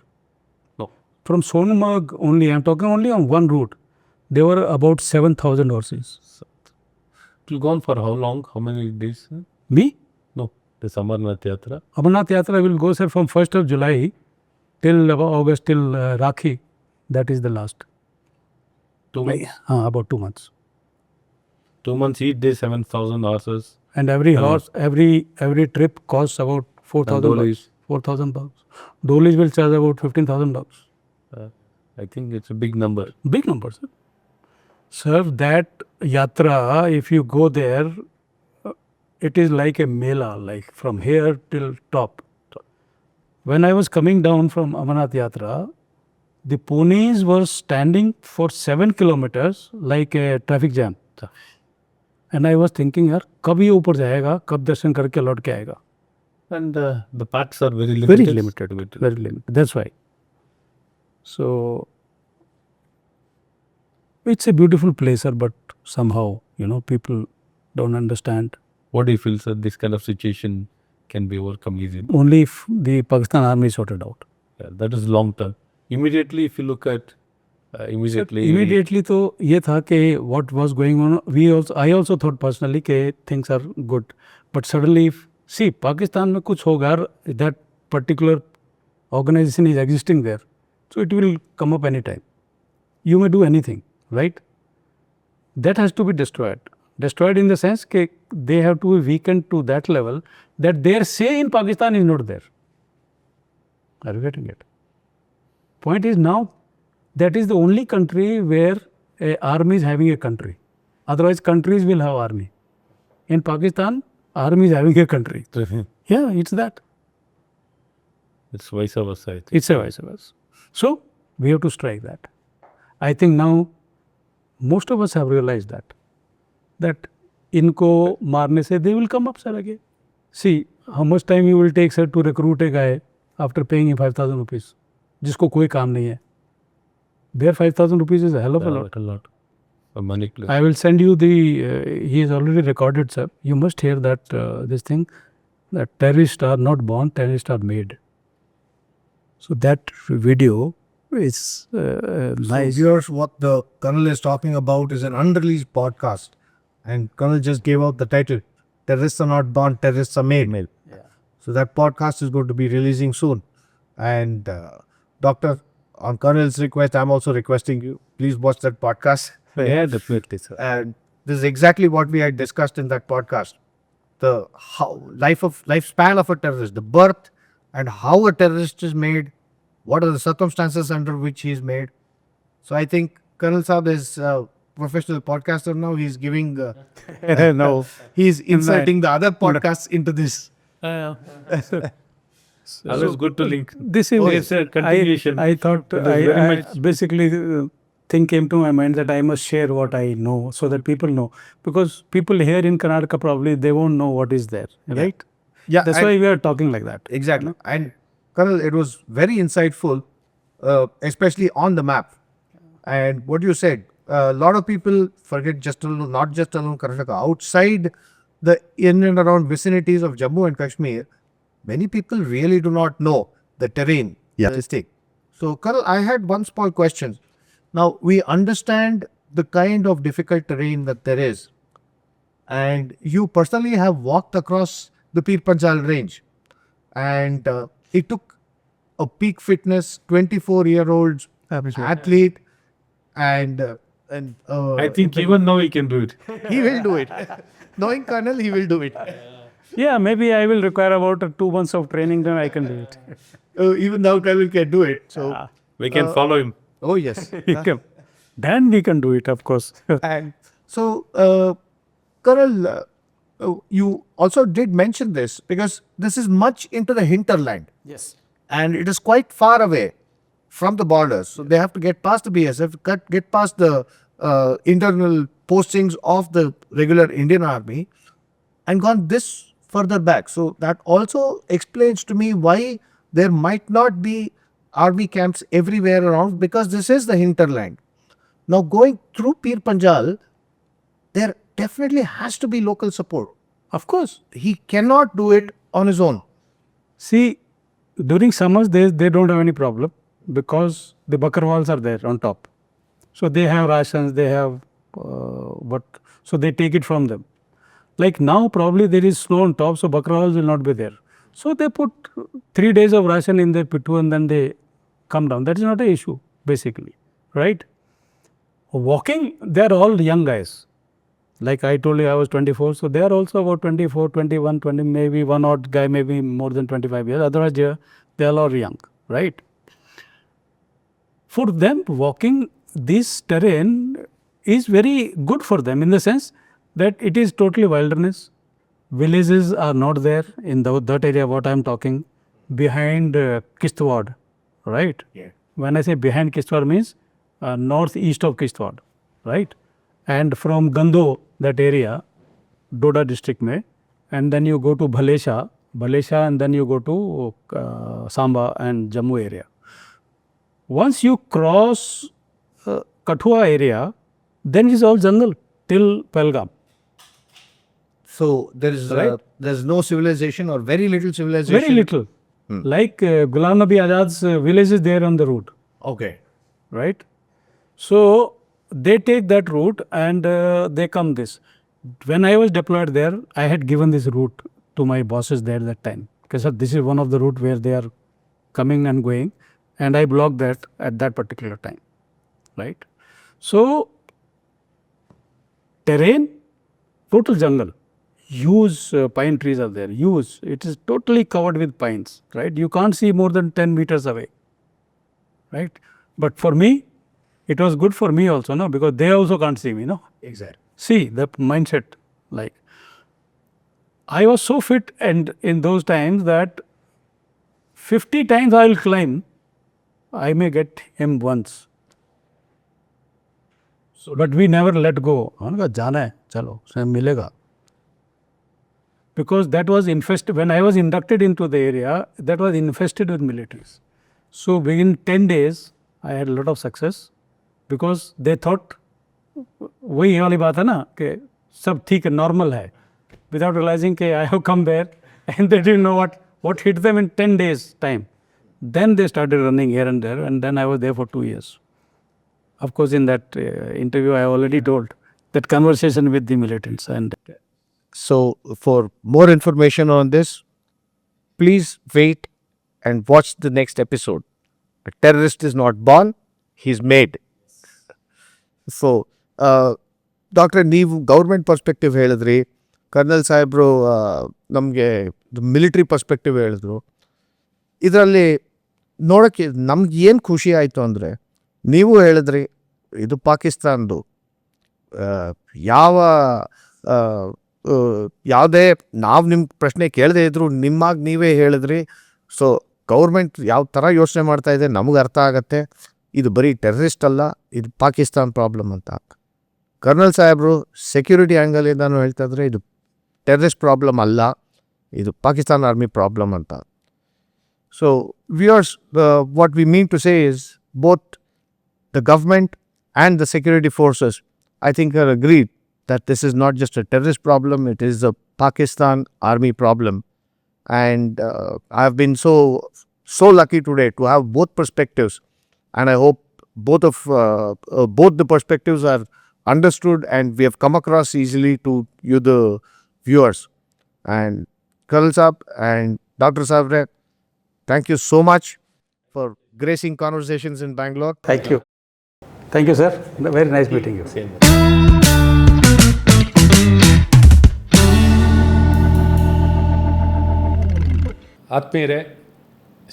No. From Sonmarg only, I'm talking only on one route, there were about 7,000 horses. It will go on for how long? How many days? Me? No, this Amarnath Yatra. Amarnath Yatra will go, sir, from 1st of July till August, till Rakhi. That is the last. 2 months? About 2 months. 2 months each day, 7,000 horses. And every horse, every trip costs about 4,000 bucks. 4,000 bucks. Dolis will charge about 15,000 bucks. I think it's a big number. Big number, sir. Sir, that yatra, if you go there, it is like a mela, like from here till top. When I was coming down from Amarnath Yatra, the ponies were standing for 7 kilometers like a traffic jam. And I was thinking, yaar, कब ये ऊपर जाएगा, कब दर्शन करके लौट के आएगा? And the paths are very limited. Very limited. Very limited. That's why. So, It's a beautiful place, sir, but somehow, people don't understand. What do you feel, sir, this kind of situation can be overcome easily? Only if the Pakistan army is sorted out. Yeah, that is long term. Immediately, if you look at Immediately तो ये था कि what was going on, I also thought personally कि things are good, but suddenly see Pakistan में कुछ होगा, that particular organization is existing there, so it will come up anytime. You may do anything, right? That has to be destroyed. Destroyed in the sense that they have to be weakened to that level that their say in Pakistan is not there. Are you getting it? Point is now that is the only country where a army is having a country. Otherwise, countries will have army. In Pakistan, army is having a country. Yeah, it's that. it's vice versa, I think. It's a vice versa. So we have to strike that. I think now most of us have realized that इनको मारने से they will come up, sir, again. See how much time you will take, sir, to recruit a guy after paying him 5,000 rupees, जिसको कोई काम नहीं है. There 5,000 rupees is a hell of a lot. A lot. A money place. I will send you he is already recorded, sir. You must hear that this thing, that terrorists are not born, terrorists are made. So that video is nice. So viewers, what the Colonel is talking about is an unreleased podcast, and Colonel just gave out the title, Terrorists Are Not Born, Terrorists Are Made. Yeah. So that podcast is going to be releasing soon. And Doctor, on Colonel's request, I'm also requesting you, please watch that podcast. Yeah, definitely, sir. And this is exactly what we had discussed in that podcast. The lifespan of a terrorist, the birth and how a terrorist is made, what are the circumstances under which he is made. So I think Colonel Saab is a professional podcaster now. He's giving, No. he's inserting the other podcasts into this. Always good to link. This is It's a continuation. I thought It is very I much- basically thing came to my mind that I must share what I know so that people know, because people here in Karnataka probably they won't know what is there, right? Yeah, That's and- why we are talking like that. Exactly. And Colonel, it was very insightful, especially on the map. And what you said, a lot of people forget not just alone Karnataka, outside the in and around vicinities of Jammu and Kashmir, many people really do not know the terrain. Realistic. So, Colonel, I had one small question. Now, we understand the kind of difficult terrain that there is. And you personally have walked across the Pir Panjal range. And it took a peak fitness, 24-year-old athlete, and I think even now he can do it. he will do it. Knowing Colonel, he will do it. Yeah, maybe I will require about 2 months of training, then I can do it. Even now, Colonel can do it. So, We can follow him. oh yes. Then we can do it, of course. And so, Colonel, you also did mention this because this is much into the hinterland. Yes. And it is quite far away from the borders. So they have to get past the BSF, get past the internal postings of the regular Indian Army and gone this further back. So that also explains to me why there might not be army camps everywhere around, because this is the hinterland. Now going through Pir Panjal, there definitely has to be local support. Of course. He cannot do it on his own. See, during summers they don't have any problem because the Bakarwals are there on top. So they have rations, they have so they take it from them. Like now probably there is snow on top, so Bakarwals will not be there. So they put 3 days of ration in their pittu and then they come down. That is not an issue basically, right? Walking, they are all young guys. Like I told you, I was 24, so they are also about 24, 21, 20, maybe one odd guy, maybe more than 25 years. Otherwise, they are all young, right? For them, walking this terrain is very good for them in the sense that it is totally wilderness. Villages are not there in that area, what I am talking, behind Kishtwad, right? Yeah. When I say behind Kishtwad means northeast of Kishtwad, right? And from Gando, that area, Doda district mein, and then you go to Bhalesha, and then you go to Samba and Jammu area. Once you cross Kathua area, Then it's all jungle till Pahalgam. So Right. there's no civilization or very little civilization. Very little. Like Ghulam Nabi Azad's village is there on the route, Okay. right? So they take that route and they come this. When I was deployed there, I had given this route to my bosses there that time. Because this is one of the route where they are coming and going, and I blocked that at that particular time, right? So terrain, total jungle. Huge pine trees are there. Huge. It is totally covered with pines, right? You can't see more than 10 meters away, right? But for me, it was good for me also, no? Because they also can't see me, no? Exactly. See the mindset, like I was so fit and in those times that 50 times I will climb, I may get him once. So, but we never let go. हमने कहा जाना है, चलो, उसमें मिलेगा. Because that was infested, when I was inducted into the area, that was infested with militaries. So within 10 days, I had a lot of success because they thought, वही वाली बात है ना कि सब ठीक है, normal है, without realizing कि I have come there and they didn't know what hit them in 10 days time. Then they started running here and there, and then I was there for 2 years. Of course, in that interview, I already told that conversation with the militants. And So for more information on this, please wait and watch the next episode. A terrorist is not born, he's made. So ಡಾಕ್ಟ್ರೆ, ನೀವು government perspective ಹೇಳಿದ್ರಿ, kernel ಸಾಹೇಬರು ನಮಗೆ military perspective ಹೇಳಿದ್ರು. ಇದರಲ್ಲಿ ನೋಡೋಕ್ಕೆ ನಮ್ಗೆ ಏನು ಖುಷಿ ಆಯಿತು ಅಂದರೆ, ನೀವು ಹೇಳಿದ್ರಿ ಇದು ಪಾಕಿಸ್ತಾನದು, ಯಾವುದೇ ನಾವು ನಿಮ್ಮ ಪ್ರಶ್ನೆ ಕೇಳದೇ ಇದ್ರು ನಿಮ್ಮಾಗಿ ನೀವೇ ಹೇಳಿದ್ರಿ. ಸೊ ಗೌರ್ಮೆಂಟ್ ಯಾವ ಥರ ಯೋಚನೆ ಮಾಡ್ತಾ ಇದೆ ನಮಗೆ ಅರ್ಥ ಆಗತ್ತೆ. ಇದು ಬರೀ ಟೆರರಿಸ್ಟ್ ಅಲ್ಲ, ಇದು ಪಾಕಿಸ್ತಾನ್ ಪ್ರಾಬ್ಲಮ್ ಅಂತ. ಕರ್ನಲ್ ಸಾಹೇಬರು ಸೆಕ್ಯೂರಿಟಿ ಆ್ಯಂಗಲಿಂದನೂ ಹೇಳ್ತಾ ಇದ್ರೆ ಇದು ಟೆರರಿಸ್ಟ್ ಪ್ರಾಬ್ಲಮ್ ಅಲ್ಲ, ಇದು ಪಾಕಿಸ್ತಾನ್ ಆರ್ಮಿ ಪ್ರಾಬ್ಲಮ್ ಅಂತ. So viewers, what we mean to say is both the government and the security forces, I think, are agreed that this is not just a terrorist problem, it is a Pakistan army problem. And I have been so lucky today to have both perspectives, and I hope both the perspectives are understood and we have come across easily to you, the viewers. And Colonel Saab and Dr. Sabre, thank you so much for gracing conversations in Bangalore. thank you. Thank you, sir. Very nice meeting you. Same. ಆತ್ಮೀಯರೇ,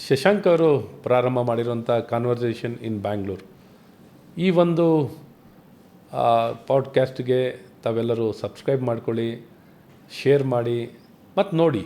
ಶಶಾಂಕ್ ಅವರು ಪ್ರಾರಂಭ ಮಾಡಿರುವಂಥ conversation ಇನ್ ಬ್ಯಾಂಗ್ಳೂರ್, ಈ ಒಂದು ಪಾಡ್ಕ್ಯಾಸ್ಟ್ಗೆ ತಾವೆಲ್ಲರೂ subscribe ಮಾಡ್ಕೊಳ್ಳಿ, share ಮಾಡಿ ಮತ್ತು ನೋಡಿ.